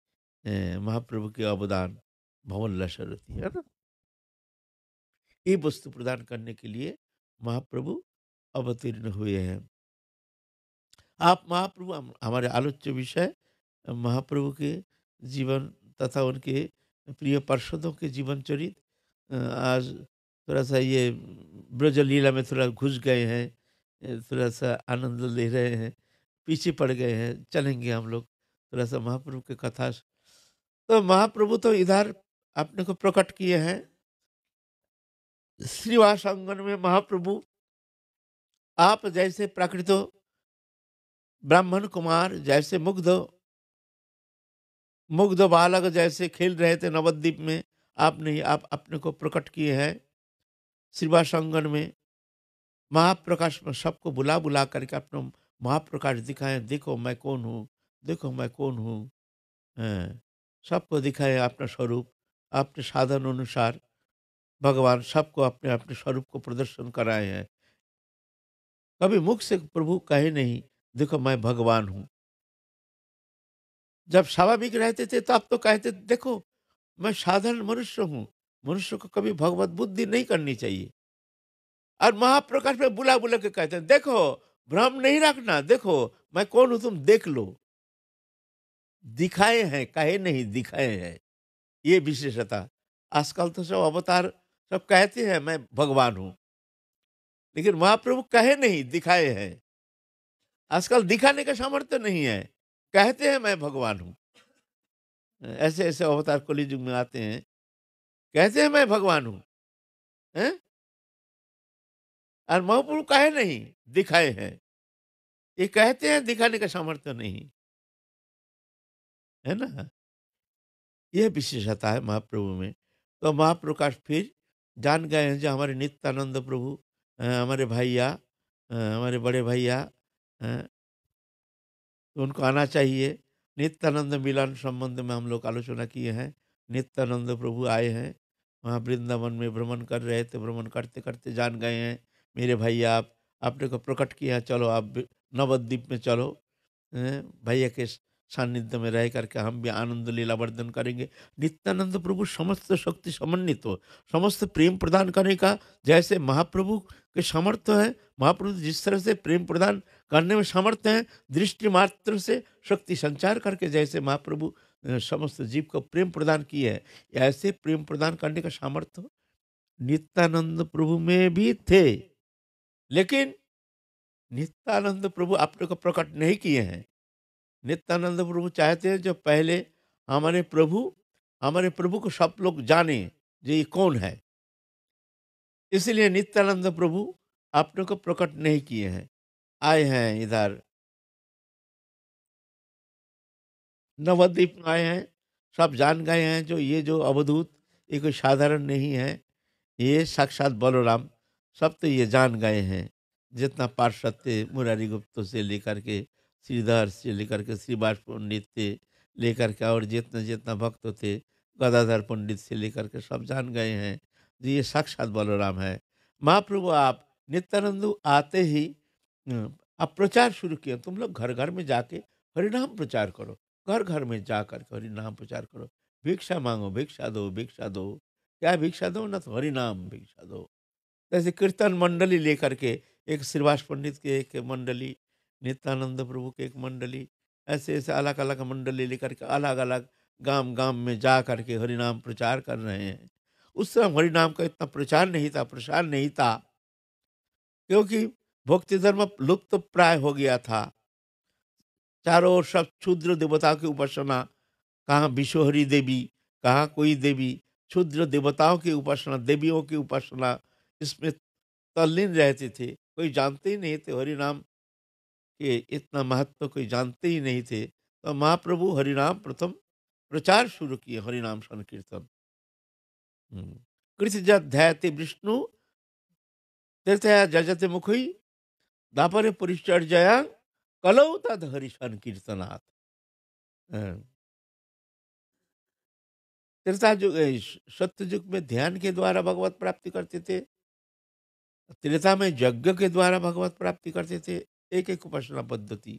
महाप्रभु के अवदान भवोल्लास रति है ना। ये वस्तु प्रदान करने के लिए महाप्रभु अवतीर्ण हुए हैं। आप महाप्रभु हमारे आलोच्य विषय महाप्रभु के जीवन तथा उनके प्रिय पार्षदों के जीवन चरित। आज थोड़ा सा ये ब्रज लीला में थोड़ा घुस गए हैं, थोड़ा सा आनंद ले रहे हैं, पीछे पड़ गए हैं। चलेंगे हम लोग थोड़ा सा महाप्रभु के कथा। तो महाप्रभु तो इधर अपने को प्रकट किए हैं श्रीवास आंगन में। महाप्रभु आप जैसे प्राकृत ब्राह्मण कुमार जैसे मुग्ध मुग्ध बालक जैसे खेल रहे थे नवद्वीप में, आपने आप अपने को प्रकट किए हैं श्रीवास आंगन में। महाप्रकाश में सबको बुला बुला करके अपना महाप्रकाश दिखाएं, देखो मैं कौन हूँ, देखो मैं कौन हूँ। हैं, सबको दिखाए अपना स्वरूप। अपने साधन अनुसार भगवान सबको अपने अपने स्वरूप को प्रदर्शन कराए हैं। कभी मुख से प्रभु कहे नहीं देखो मैं भगवान हूँ। जब स्वाभाविक रहते थे तब तो कहते थे, देखो मैं साधारण मनुष्य हूँ। मनुष्य को कभी भगवत बुद्धि नहीं करनी चाहिए। और महाप्रकाश में बुला बुला के कहते हैं, देखो भ्रम नहीं रखना, देखो मैं कौन हूं, तुम देख लो। दिखाए हैं, कहे नहीं, दिखाए हैं। ये विशेषता। आजकल तो सब अवतार सब कहते हैं मैं भगवान हूं, लेकिन महाप्रभु कहे नहीं, दिखाए हैं। आजकल दिखाने का सामर्थ्य नहीं है, कहते हैं मैं भगवान हूं। ऐसे ऐसे अवतार कलियुग में आते हैं, कहते हैं मैं भगवान हूं, हैं? और महाप्रभु कहे नहीं, दिखाए हैं। ये कहते हैं, दिखाने का सामर्थ्य नहीं है ना। यह विशेषता है महाप्रभु में। तो महाप्रकाश फिर जान गए हैं जो हमारे नित्यानंद प्रभु, हमारे भैया, हमारे बड़े भैया, तो उनको आना चाहिए। नित्यानंद मिलन संबंध में हम लोग आलोचना किए हैं। नित्यानंद प्रभु आए हैं, वहाँ वृंदावन में भ्रमण कर रहे थे। भ्रमण करते करते जान गए हैं मेरे भैया आप, आपने को प्रकट किया, चलो आप नवद्वीप में चलो। भैया के सानिध्य में रह करके हम भी आनंद लीला वर्धन करेंगे। नित्यानंद प्रभु समस्त शक्ति समन्वित हो, समस्त प्रेम प्रदान करने का जैसे महाप्रभु के सामर्थ्य है। महाप्रभु जिस तरह से प्रेम प्रदान करने में समर्थ हैं, दृष्टि मात्र से शक्ति संचार करके जैसे महाप्रभु समस्त जीव को प्रेम प्रदान किए है, ऐसे प्रेम प्रदान करने का सामर्थ्य नित्यानंद प्रभु में भी थे। लेकिन नित्यानंद प्रभु अपने को प्रकट नहीं किए हैं। नित्यानंद प्रभु चाहते हैं जो पहले हमारे प्रभु को सब लोग जाने जो ये कौन है। इसलिए नित्यानंद प्रभु अपने को प्रकट नहीं किए हैं। आए हैं इधर नवद्वीप में आए हैं, सब जान गए हैं जो ये जो अवधूत ये कोई साधारण नहीं है, ये साक्षात बलराम। सब तो ये जान गए हैं। जितना पार्षद थे मुरारी गुप्त से लेकर के श्रीधर से लेकर के श्रीवास पंडित से लेकर के और जितना जितना भक्त थे गदाधर पंडित से लेकर के सब जान गए हैं जो ये साक्षात बलराम है। महाप्रभु आप नित्यानंद आते ही आप प्रचार शुरू किया। तुम लोग घर घर में जाके हरिनाम प्रचार करो, घर घर में जा करके हरिनाम प्रचार करो। भिक्षा मांगो, भिक्षा दो, भिक्षा दो। क्या भिक्षा दो? ना तो हरिनाम भिक्षा दो। ऐसे कीर्तन मंडली लेकर के, एक श्रीवास पंडित के एक मंडली, नित्यानंद प्रभु के एक मंडली, ऐसे ऐसे अलग अलग मंडली लेकर के अलग अलग गांव गांव में जा करके हरिनाम प्रचार कर रहे हैं। उस समय हरिनाम का इतना प्रचार नहीं था, प्रसार नहीं था, क्योंकि भक्ति धर्म लुप्त प्राय हो गया था। चारों ओर सब क्षुद्र देवताओं की उपासना, कहाँ विश्वहरी देवी, कहाँ कोई देवी, क्षुद्र देवताओं की उपासना, देवियों की उपासना, इसमें तल्लीन रहते थे। कोई जानते ही नहीं थे हरिनाम के इतना महत्व, कोई जानते ही नहीं थे। तो महाप्रभु हरिनाम प्रथम प्रचार शुरू किए, हरिनाम संकीर्तन। कृत ध्याते विष्णु तीर्थया जजते मुखी दापरे परिचर्या कलौ तद हरि संकीर्तनात्। त्रेता युग सत्य युग में ध्यान के द्वारा भगवत प्राप्ति करते थे, त्रेता में यज्ञ के द्वारा भगवत प्राप्ति करते थे, एक एक उपासना पद्धति।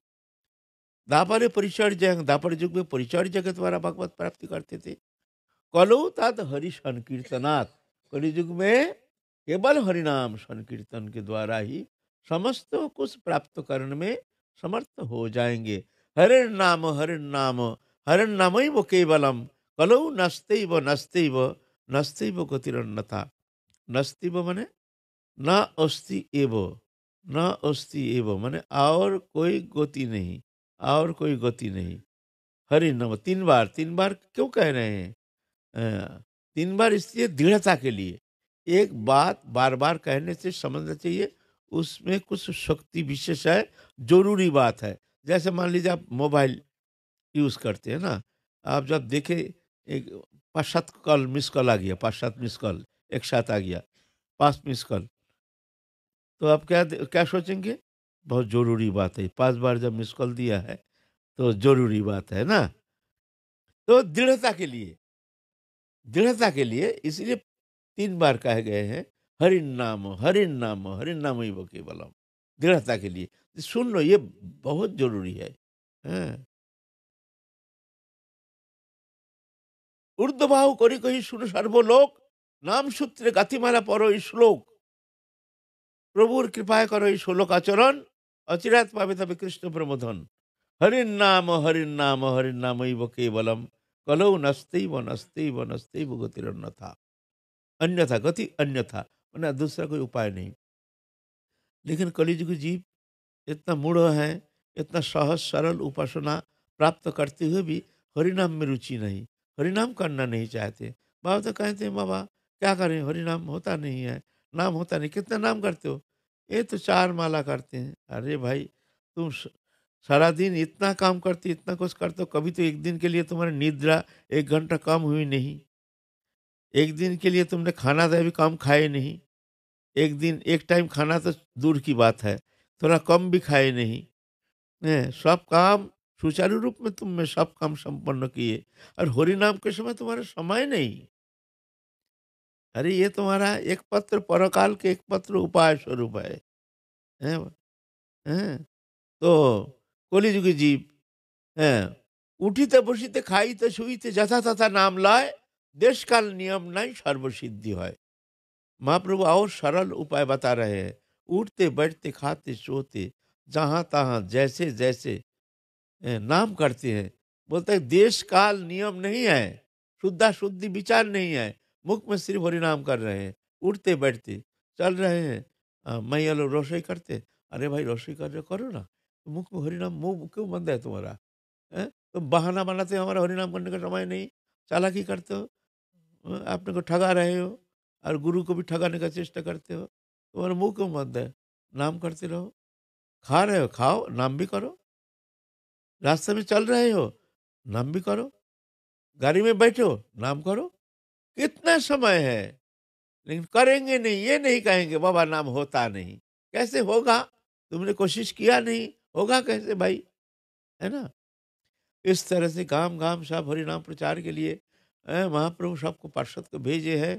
दापर परिचर्या, दापर युग में परिचर्या के द्वारा भगवत प्राप्ति करते थे। कलौ तद हरि संकीर्तनात्, कलि युग में केवल हरिनाम संकीर्तन के द्वारा ही समस्त कुछ प्राप्त करने में समर्थ हो जाएंगे। हरिण नाम हरिण नाम हरिण नाम ही वो केवलम, कलौ नस्तेव नस्तेव नस्तेव गतिरन्यथा। नस्तेव माने न अस्ति एव, न अस्ति एव माने और कोई गति नहीं, और कोई गति नहीं। हरि नाम तीन बार क्यों कह रहे हैं? तीन बार इसलिए दृढ़ता के लिए। एक बात बार बार कहने से समझना चाहिए उसमें कुछ शक्ति विशेष है, जरूरी बात है। जैसे मान लीजिए आप मोबाइल यूज करते हैं ना, आप जब देखे एक 5-7 कॉल मिस कॉल आ गया, 5-7 मिस कॉल एक साथ आ गया, 5 मिस कॉल, तो आप क्या क्या सोचेंगे? बहुत जरूरी बात है। 5 बार जब मिस कॉल दिया है तो जरूरी बात है ना। तो दृढ़ता के लिए इसलिए 3 बार कहे गए हैं, हरिन नाम ही वो केवलम। दृढ़ता के लिए सुन लो, ये बहुत जरूरी है। हाँ। ऊर्ध्वभाव करी कही सुन सर्वलोक, नाम सूत्रे गातिमाला परो श्लोक। প্রভুর কৃপায় করো এই ষোলক আচরণ, অচিরাত পাবে তবে কৃষ্ণ প্রমোদন। হরির নামৈব কেবলম, কলৌ নস্তেইব গতির अन्यथा। अन्यथा गति अन्यथा मैंने दूसरा कोई उपाय नहीं। लेकिन कलिजुग जीव इतना मूढ़ है, इतना सहज सरल उपासना प्राप्त करते हुए भी हरिनाम में रुचि नहीं, हरिनाम करना नहीं चाहते। बाबा तो कहते हैं बाबा क्या करें, हरिनाम होता नहीं है, नाम होता नहीं। कितना नाम करते हो? ये तो 4 माला करते हैं। अरे भाई, तुम सारा दिन इतना काम करते, इतना कुछ करते हो, कभी तो एक दिन के लिए तुम्हारी निद्रा 1 घंटा कम हुई नहीं? एक दिन के लिए तुमने खाना तो भी कम खाए नहीं? एक दिन एक टाइम खाना तो दूर की बात है, थोड़ा कम भी खाए नहीं। सब काम सुचारू रूप में तुमने सब काम संपन्न किए, और हरि नाम के समय तुम्हारा समय नहीं। अरे ये तुम्हारा एक पत्र परकाल के एक पत्र उपाय स्वरूप है। हैं? हैं? तो কলিযুগে জীব, হ্যাঁ, উঠিতে বসিতে খাইতে শুইতে যথা তথা नाम लाए, देश काल नियम नहीं सर्वसिद्धि है। महाप्रभु और सरल उपाय बता रहे हैं। उठते बैठते खाते सोते जहां तहां जैसे जैसे नाम करते हैं। बोलते हैं देश काल नियम नहीं है, शुद्धा शुद्धि विचार नहीं है, मुख में सिर्फ हरि नाम कर रहे हैं। उठते बैठते चल रहे हैं, मैया लोग रसोई करते, अरे भाई रसोई कर रहे हो, करो ना, मुख में हरि नाम, मुंह क्यों बंद है तुम्हारा? हैं? तो बहाना बनाते हो हमारा हरि नाम करने का समय नहीं, चालाकी करते हो, अपने को ठगा रहे हो, और गुरु को भी ठगाने का चेष्टा करते हो। तुम्हारा मुंह क्यों बंद है? नाम करते रहो। खा रहे हो, खाओ, नाम भी करो। रास्ते में चल रहे हो, नाम भी करो। गाड़ी में बैठो, नाम करो। कितना समय है, लेकिन करेंगे नहीं। ये नहीं कहेंगे बाबा नाम होता नहीं। कैसे होगा? तुमने कोशिश किया नहीं, होगा कैसे भाई? है ना? इस तरह से गांव गांव सब हरि नाम प्रचार के लिए महाप्रभु सबको पार्षद को भेजे हैं।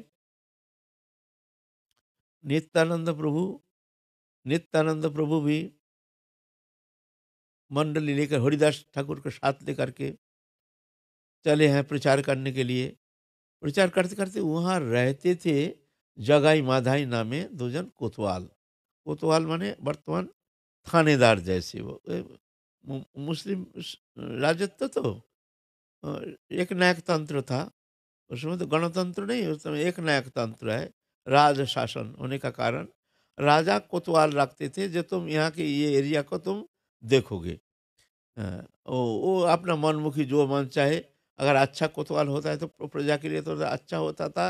नित्यानंद प्रभु नित्यानंद प्रभु भी मंडली लेकर हरिदास ठाकुर के साथ लेकर के चले हैं प्रचार करने के लिए। प्रचार करते करते वहाँ रहते थे, जगाई माधाई नामे दुजन कोतवाल। कोतवाल माने वर्तमान थानेदार जैसे वो मुस्लिम राजत्व तो अ, एक नायक तंत्र था। उसमें तो गणतंत्र नहीं, उसमें एक नायक तंत्र है। राज शासन होने का कारण राजा कोतवाल रखते थे, जो तुम यहाँ के ये एरिया को तुम देखोगे। वो अपना मनमुखी जो मन चाहे, अगर अच्छा कोतवाल होता है तो प्रजा के लिए तो अच्छा होता था।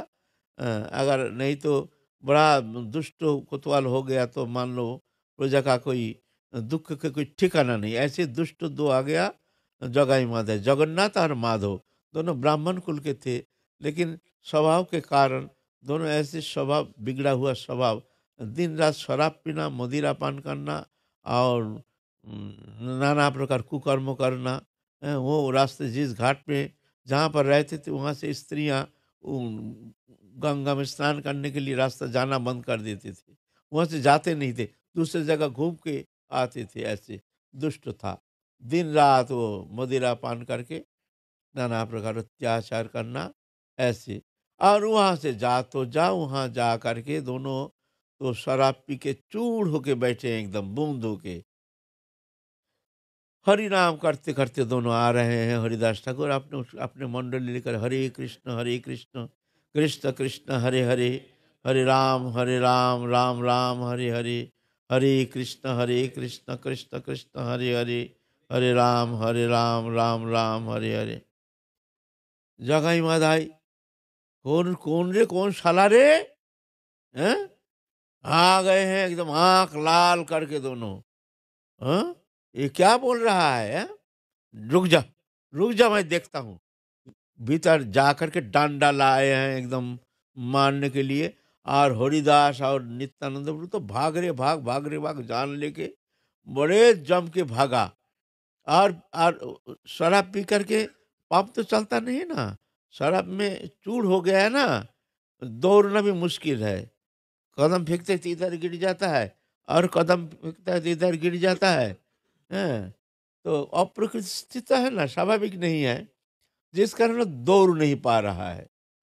अगर नहीं तो बड़ा दुष्ट कोतवाल हो गया तो मान लो प्रजा का कोई दुख का कोई ठिकाना नहीं। ऐसे दुष्ट दो आ गया जगाई माधव, जगन्नाथ और माधव दोनों ब्राह्मण कुल के थे, लेकिन स्वभाव के कारण दोनों ऐसे स्वभाव, बिगड़ा हुआ स्वभाव, दिन रात शराब पीना, मदिरा पान करना और नाना प्रकार कुकर्म करना। वो रास्ते जिस घाट पे जहाँ पर रहते थे वहाँ से स्त्रियाँ गंगा में स्नान करने के लिए रास्ता जाना बंद कर देते थे, वहाँ से जाते नहीं थे, दूसरी जगह घूम के आते थे। ऐसे दुष्ट था। दिन रात वो मदिरा पान करके नाना प्रकार अत्याचार करना ऐसे। और वहाँ से जा तो जा, वहाँ जा करके दोनों तो शराब पी के चूड़ होके बैठे हैं एकदम बूंद होके। हरि नाम करते करते दोनों आ रहे हैं। हरिदास ठाकुर अपने अपने मंडली लेकर हरे कृष्ण कृष्ण कृष्ण हरे हरे, हरे राम राम राम हरे हरे, हरे कृष्ण कृष्ण कृष्ण हरे हरे, हरे राम राम हरे हरे। जगाई माधाई, कौन कौन रे, कौन साला रे, हैं? आ गए हैं एकदम आंख लाल करके दोनों। हाँ, ये क्या बोल रहा है, हैं? रुक जा, रुक जा, मैं देखता हूँ। भीतर जाकर के डंडा लाए हैं एकदम मारने के लिए। और हरिदास और नित्यानंद प्रभु तो भाग रे भाग, जान लेके बड़े जम के भागा। और शराब पी करके पाप तो चलता नहीं ना, शराब में चूर हो गया है ना, दौड़ना भी मुश्किल है। कदम फेंकते तो इधर गिर जाता है, और कदम फेंकता है तो इधर गिर जाता है। हैं? तो अप्रकृत स्थिति है ना, स्वाभाविक नहीं है, जिस कारण वो दौड़ नहीं पा रहा है।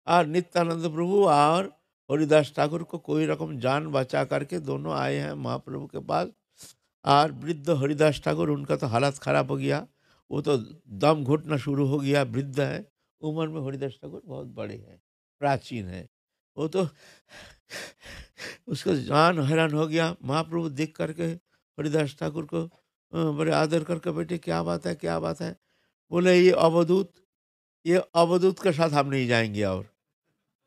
और नित्यानंद प्रभु और हरिदास ठाकुर को कोई रकम जान बचा करके दोनों आए हैं महाप्रभु के पास। और वृद्ध हरिदास ठाकुर, उनका तो हालत खराब हो गया, वो तो दम घुटना शुरू हो गया। वृद्ध है उम्र में, हरिदास ठाकुर बहुत बड़े हैं, प्राचीन है। वो तो उसका जान हैरान हो गया। महाप्रभु देख करके हरिदास ठाकुर को बड़े आदर करके, बेटे क्या बात है, क्या बात है? बोले ये अवधूत के साथ हम नहीं जाएंगे, और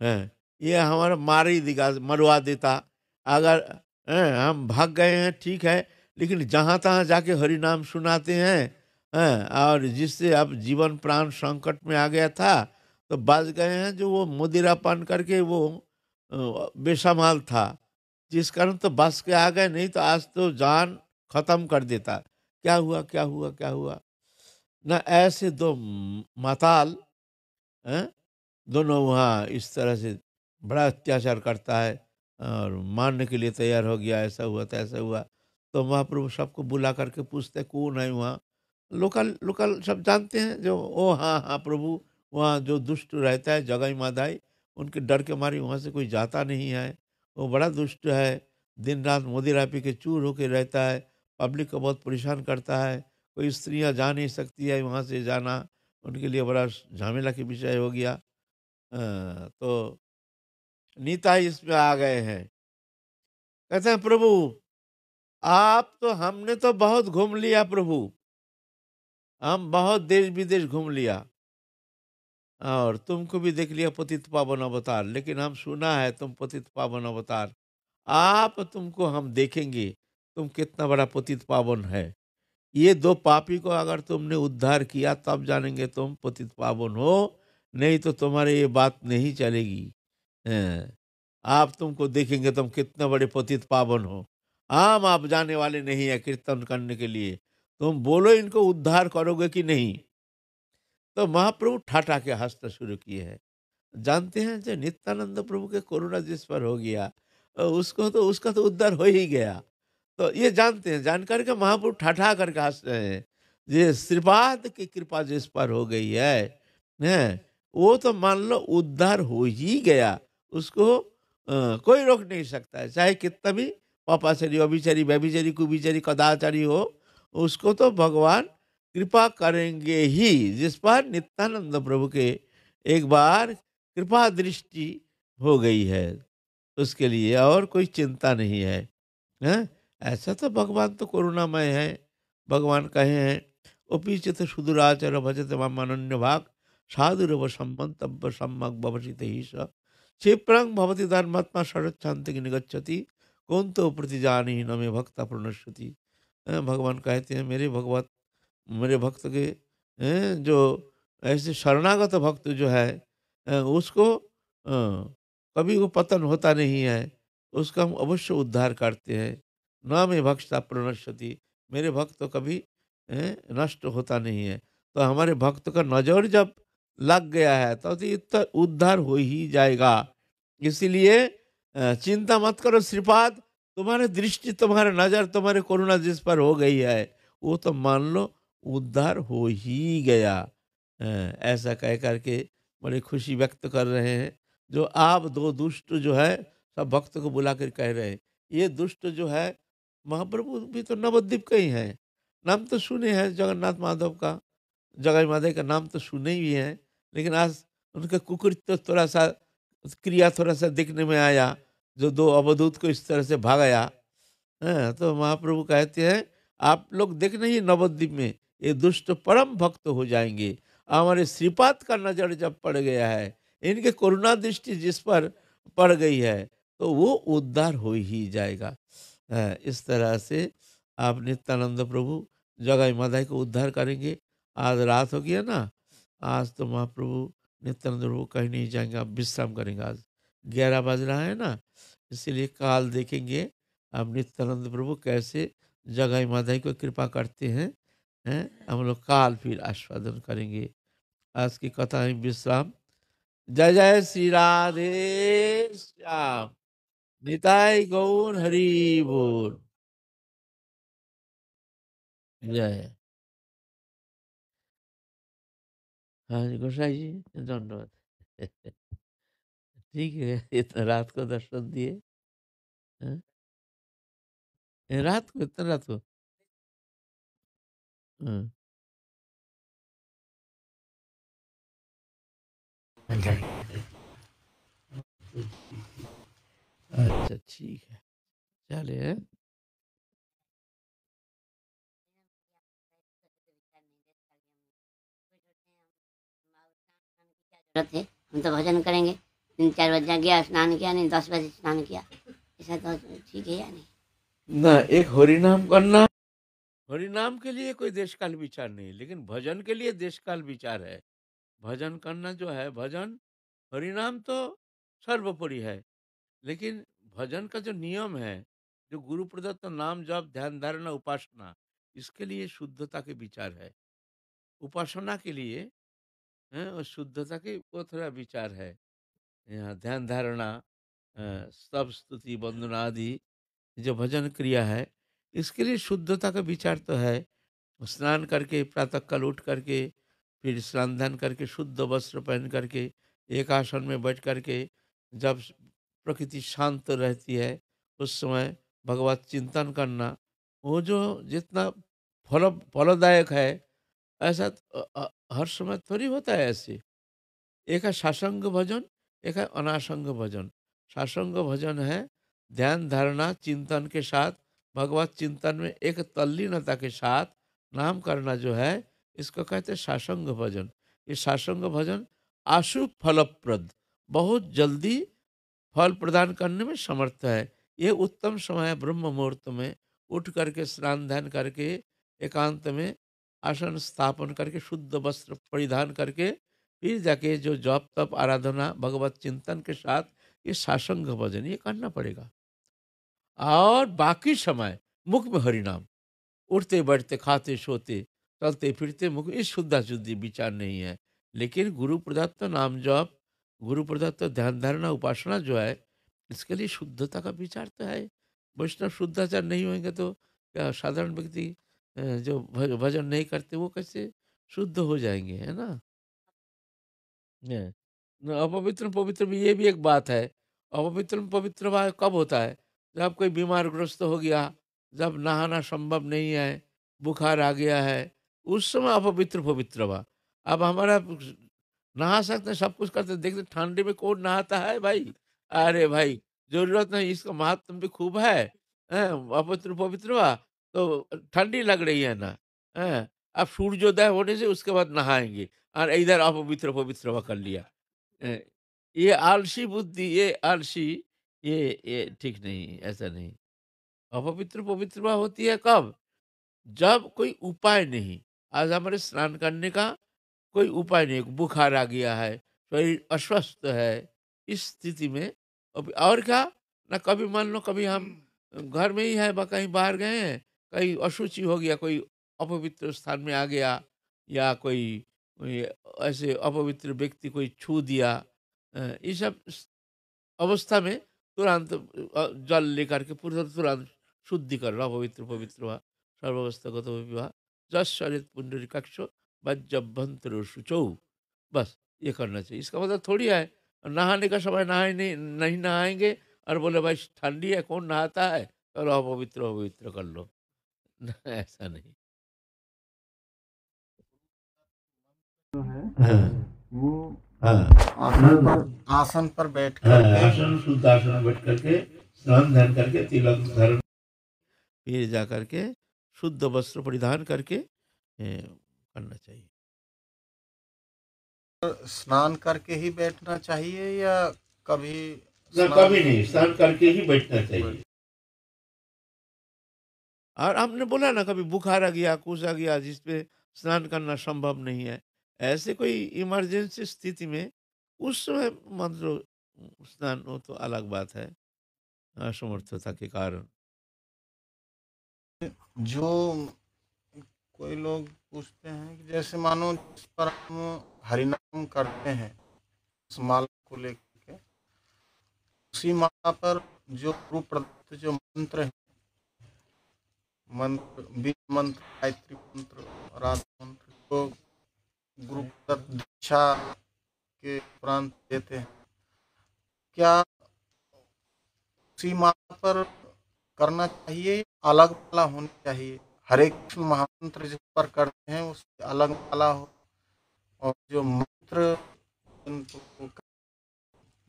हैं, ये हमारा मार ही देगा, मरवा देता। अगर हम भाग गए हैं ठीक है, लेकिन जहाँ तहाँ जाके हरि नाम सुनाते हैं, और जिससे अब जीवन प्राण संकट में आ गया था, तो बच गए हैं। जो वो मदिरा पान करके वो बेसमाल था, जिस कारण तो बच के आ गए, नहीं तो आज तो जान खत्म कर देता। क्या हुआ, क्या हुआ, क्या हुआ ना, ऐसे दो माताल हैं, दोनों वहाँ इस तरह से बड़ा अत्याचार करता है और मारने के लिए तैयार हो गया। ऐसा हुआ था, ऐसा हुआ। तो महाप्रभु सबको बुला करके पूछते हैं, कौन है वहाँ? लोकल लोकल सब जानते हैं, जो ओ हाँ हाँ प्रभु, वहाँ जो दुष्ट रहता है जगाई माधाई, उनके डर के मारे वहाँ से कोई जाता नहीं है। वो बड़ा दुष्ट है, दिन रात मदिरा पी के चूर होके रहता है, पब्लिक को बहुत परेशान करता है। कोई स्त्रियाँ जा नहीं सकती है वहाँ से जाना, उनके लिए बड़ा झमेला की विषय हो गया। तो नीताई इसमें आ गए हैं। कहते हैं, प्रभु आप तो, हमने तो बहुत घूम लिया प्रभु, हम बहुत देश विदेश घूम लिया, और तुमको भी देख लिया पतित पावन अवतार, लेकिन हम सुना है तुम पतित पावन अवतार। आप, तुमको हम देखेंगे, तुम कितना बड़ा पतित पावन है। ये दो पापी को अगर तुमने उद्धार किया तब जानेंगे तुम पतित पावन हो, नहीं तो तुम्हारे ये बात नहीं चलेगी। हैं, आप, तुमको देखेंगे तुम कितने बड़े पतित पावन हो, हम आप जाने वाले नहीं है कीर्तन करने के लिए। तुम बोलो इनको उद्धार करोगे कि नहीं? तो महाप्रभु ठाठा के हंसना शुरू किए हैं। जानते हैं, जो नित्यानंद प्रभु के करुणा जिस पर हो गया, उसको तो, उसका तो उद्धार हो ही गया। तो ये जानते हैं, जानकर के महाप्रभु ठाठा करके हंस रहे हैं। ये श्रीपाद की कृपा जिस पर हो गई है, हैं, वो तो मान लो उद्धार हो ही गया। उसको कोई रोक नहीं सकता है, चाहे कितना भी पापाचारी, अभिचारी, व्यभिचारी, कुभिचारी, कदाचारी हो, उसको तो भगवान कृपा करेंगे ही। जिस पर नित्यानंद प्रभु के एक बार कृपा दृष्टि हो गई है, उसके लिए और कोई चिंता नहीं है। हैं? ऐसा तो भगवान तो करुणामय है। भगवान कहे हैं, "ओपीचित सुदुराचर भजत माम अनन्य भाग, साधुरव सम्मन्तव्य सम्यक् भवसित ही स। क्षिप्रं भवति धर्मात्मा शरच्छान्तिक निगच्छति, कौन तो प्रतिजानी न मे भक्त प्रणश्यति"। भगवान कहते हैं, मेरे भगवत, मेरे भक्त के जो ऐसे शरणागत भक्त जो है, उसको कभी वो पतन होता नहीं है, उसका हम अवश्य उद्धार करते हैं। न में भक्ता प्रणश्यति, मेरे भक्त तो कभी नष्ट होता नहीं है। तो हमारे भक्त का नजर जब लग गया है तो इतना उद्धार हो ही जाएगा। इसीलिए चिंता मत करो श्रीपाद, तुम्हारे दृष्टि, तुम्हारे नजर, तुम्हारे करुणा जिस पर हो गई है, वो तो मान लो उद्धार हो ही गया। ऐसा कह करके बड़ी खुशी व्यक्त कर रहे हैं। जो आप दो दुष्ट जो है, सब भक्त को बुला कर कह रहे हैं, ये दुष्ट जो है, महाप्रभु भी तो नवद्वीप का ही है, नाम तो सुने हैं जगन्नाथ माधव का, जगन्नाथ माधव का नाम तो सुने ही हैं, लेकिन आज उनका कुकृत्य थोड़ा सा, क्रिया थोड़ा सा दिखने में आया, जो दो अवधूत को इस तरह से भागाया। तो महाप्रभु कहते हैं, आप लोग देख नहीं नवद्वीप में ये दुष्ट परम भक्त हो जाएंगे, हमारे श्रीपाद का नजर जब पड़ गया है, इनके करुणा दृष्टि जिस पर पड़ गई है, तो वो उद्धार हो ही जाएगा। इस तरह से आप नित्यानंद प्रभु जगह माधव को उद्धार करेंगे। आज रात हो गया ना, आज तो महाप्रभु नित्यानंद प्रभु कहीं नहीं जाएंगे, आप विश्राम करेंगे। आज 11 बज रहा है ना, इसीलिए काल देखेंगे अब नित्यानंद प्रभु कैसे जगह माधव को कृपा करते हैं। हम लोग काल फिर आस्वादन करेंगे। आज की कथा है विश्राम। जय जय श्री राधे श्याम, निताय गौर हरि बोल। जय। हाँ जी गोसाई जी, धन्यवाद। ठीक है, इतना रात को दर्शन दिए। हाँ? रात को, इतना रात को। हाँ। अच्छा ठीक है, चले हैं। जरूरत है, हम तो भजन करेंगे। 3-4 बजे गया, स्नान किया नहीं, 10 बजे स्नान किया, ऐसा तो ठीक है या नहीं? ना, एक हरिनाम करना, हरिनाम के लिए कोई देश काल विचार नहीं, लेकिन भजन के लिए देश काल विचार है। भजन करना जो है, भजन, हरिनाम तो सर्वोपरि है, लेकिन भजन का जो नियम है, जो गुरु प्रदत्त नाम जप ध्यान धारणा उपासना, इसके लिए शुद्धता के विचार है। उपासना के लिए और शुद्धता के वो थोड़ा विचार है। यहाँ ध्यान धारणा, स्तव स्तुति वंदना आदि जो भजन क्रिया है, इसके लिए शुद्धता का विचार तो है। स्नान करके प्रातःकाल उठ करके, फिर स्नान ध्यान करके, शुद्ध वस्त्र पहन करके, एक आसन में बैठ करके, जब प्रकृति शांत रहती है, उस समय भगवत चिंतन करना, वो जो जितना फलदायक है, ऐसा हर समय थोड़ी होता है ऐसे। एक है सासंग भजन, एक है अनासंग भजन। सासंग भजन है ध्यान धारणा चिंतन के साथ, भगवत चिंतन में एक तल्लीनता के साथ नाम करना जो है, इसको कहते हैं सासंग भजन। ये सासंग भजन आशु फलप्रद, बहुत जल्दी फल प्रदान करने में समर्थ है। ये उत्तम समय है ब्रह्म मुहूर्त में उठ करके स्नान ध्यान करके, एकांत में आसन स्थापन करके, शुद्ध वस्त्र परिधान करके, फिर जाके जो जप तप आराधना भगवत चिंतन के साथ ये सासंग भजन ये करना पड़ेगा। और बाकी समय मुख में हरिनाम, उठते बैठते खाते सोते चलते फिरते मुख, इस शुद्धा शुद्धि विचार नहीं है। लेकिन गुरु प्रदत्त नाम जप, गुरु प्रदत्त ध्यान धारणा उपासना जो है, इसके लिए शुद्धता का विचार तो है। वैष्णव शुद्धाचार नहीं होंगे तो क्या साधारण व्यक्ति जो भजन नहीं करते वो कैसे शुद्ध हो जाएंगे, है ना? है। न अपवित्र पवित्र भी, ये भी एक बात है। अपवित्र में पवित्र भाव कब होता है? जब कोई बीमार ग्रस्त हो गया, जब नहाना संभव नहीं है, बुखार आ गया है, उस समय अपवित्र पवित्र भाव। अब हमारा नहा सकते हैं, सब कुछ करते हैं, देखते ठंडी में कौन नहाता है भाई? अरे भाई, जरूरत नहीं, इसका महात्म भी खूब है। हैं, अपवित्र पवित्र हुआ तो ठंडी लग रही है ना, हैं? अब सूर्योदय होने से उसके बाद नहाएंगे और इधर अपवित्र पवित्र हुआ कर लिया। हैं, ये आलसी बुद्धि, ये आलसी, ये ठीक नहीं, ऐसा नहीं। अपवित्र पवित्रता होती है कब? जब कोई उपाय नहीं। आज हमारे स्नान करने का कोई उपाय नहीं, बुखार आ गया है, शरीर अस्वस्थ है, इस स्थिति में अब और क्या, ना कभी मान लो कभी हम घर में ही है कहीं बाहर गए हैं, कहीं अशुचि हो गया, कोई अपवित्र स्थान में आ गया, या कोई ऐसे अपवित्र व्यक्ति कोई छू दिया, ये सब अवस्था में तुरंत जल लेकर के पूरा तुरंत शुद्धि कर रहा, पवित्र पवित्र हुआ, सर्वावस्थागत विवाह, जस शरित पुंडरीकाक्ष वज्रभंतर शुचौ, बस ये करना चाहिए। इसका मतलब थोड़ी है नहाने का समय नहाए नहीं नहाएंगे और बोले भाई ठंडी है कौन नहाता है, चलो अपवित्र अपवित्र कर लो। ऐसा नहीं। जो है हाँ वो हाँ आसन पर बैठ हाँ, कर आसन शुद्ध आसन में बैठ करके स्नान ध्यान करके तिलक धारण, फिर जा करके शुद्ध वस्त्र परिधान करके करना चाहिए। स्नान करके ही बैठना चाहिए या कभी ना, कभी नहीं, स्नान करके ही बैठना चाहिए। और आपने बोला ना कभी बुखार आ गया, कुछ आ गया जिसपे स्नान करना संभव नहीं है, ऐसे कोई इमरजेंसी स्थिति में उस समय मंत्र स्नान हो तो अलग बात है, असमर्थता के कारण। जो कोई लोग पूछते हैं कि जैसे मानो जिस पर हम हरिनाम करते हैं उस माला को लेकर के, उसी माला पर जो गुरु प्रदत्त जो मंत्र है, मंत्र बीज मंत्र, गायत्री मंत्र और आदि मंत्र को गुरु प्रदत्त दीक्षा के उपरांत देते हैं, क्या उसी माला पर करना चाहिए, अलग माला होनी चाहिए? हरे कृष्ण महामंत्र जिस पर करते हैं उसकी अलग माला हो, और जो मंत्र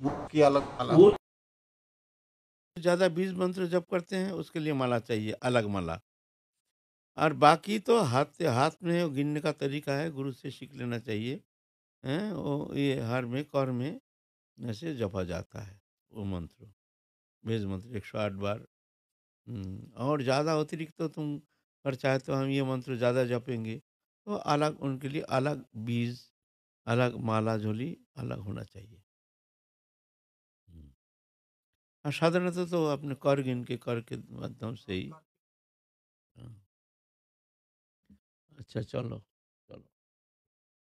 वो की अलग माला हो। वो ज्यादा बीज मंत्र जब करते हैं उसके लिए माला चाहिए, अलग माला। और बाकी तो हाथ से हाथ में वो गिनने का तरीका है, गुरु से सीख लेना चाहिए। हैं, वो ये हर में कर में ऐसे जपा जाता है वो मंत्र, बीज मंत्र 108 बार। और ज़्यादा अतिरिक्त तो तुम कर चाहे तो हम ये मंत्र ज़्यादा जपेंगे तो अलग उनके लिए अलग बीज, अलग माला झोली अलग होना चाहिए। हम्म। और साधारणतः तो अपने कर गिन के कर के माध्यम से ही। हाँ, अच्छा चलो।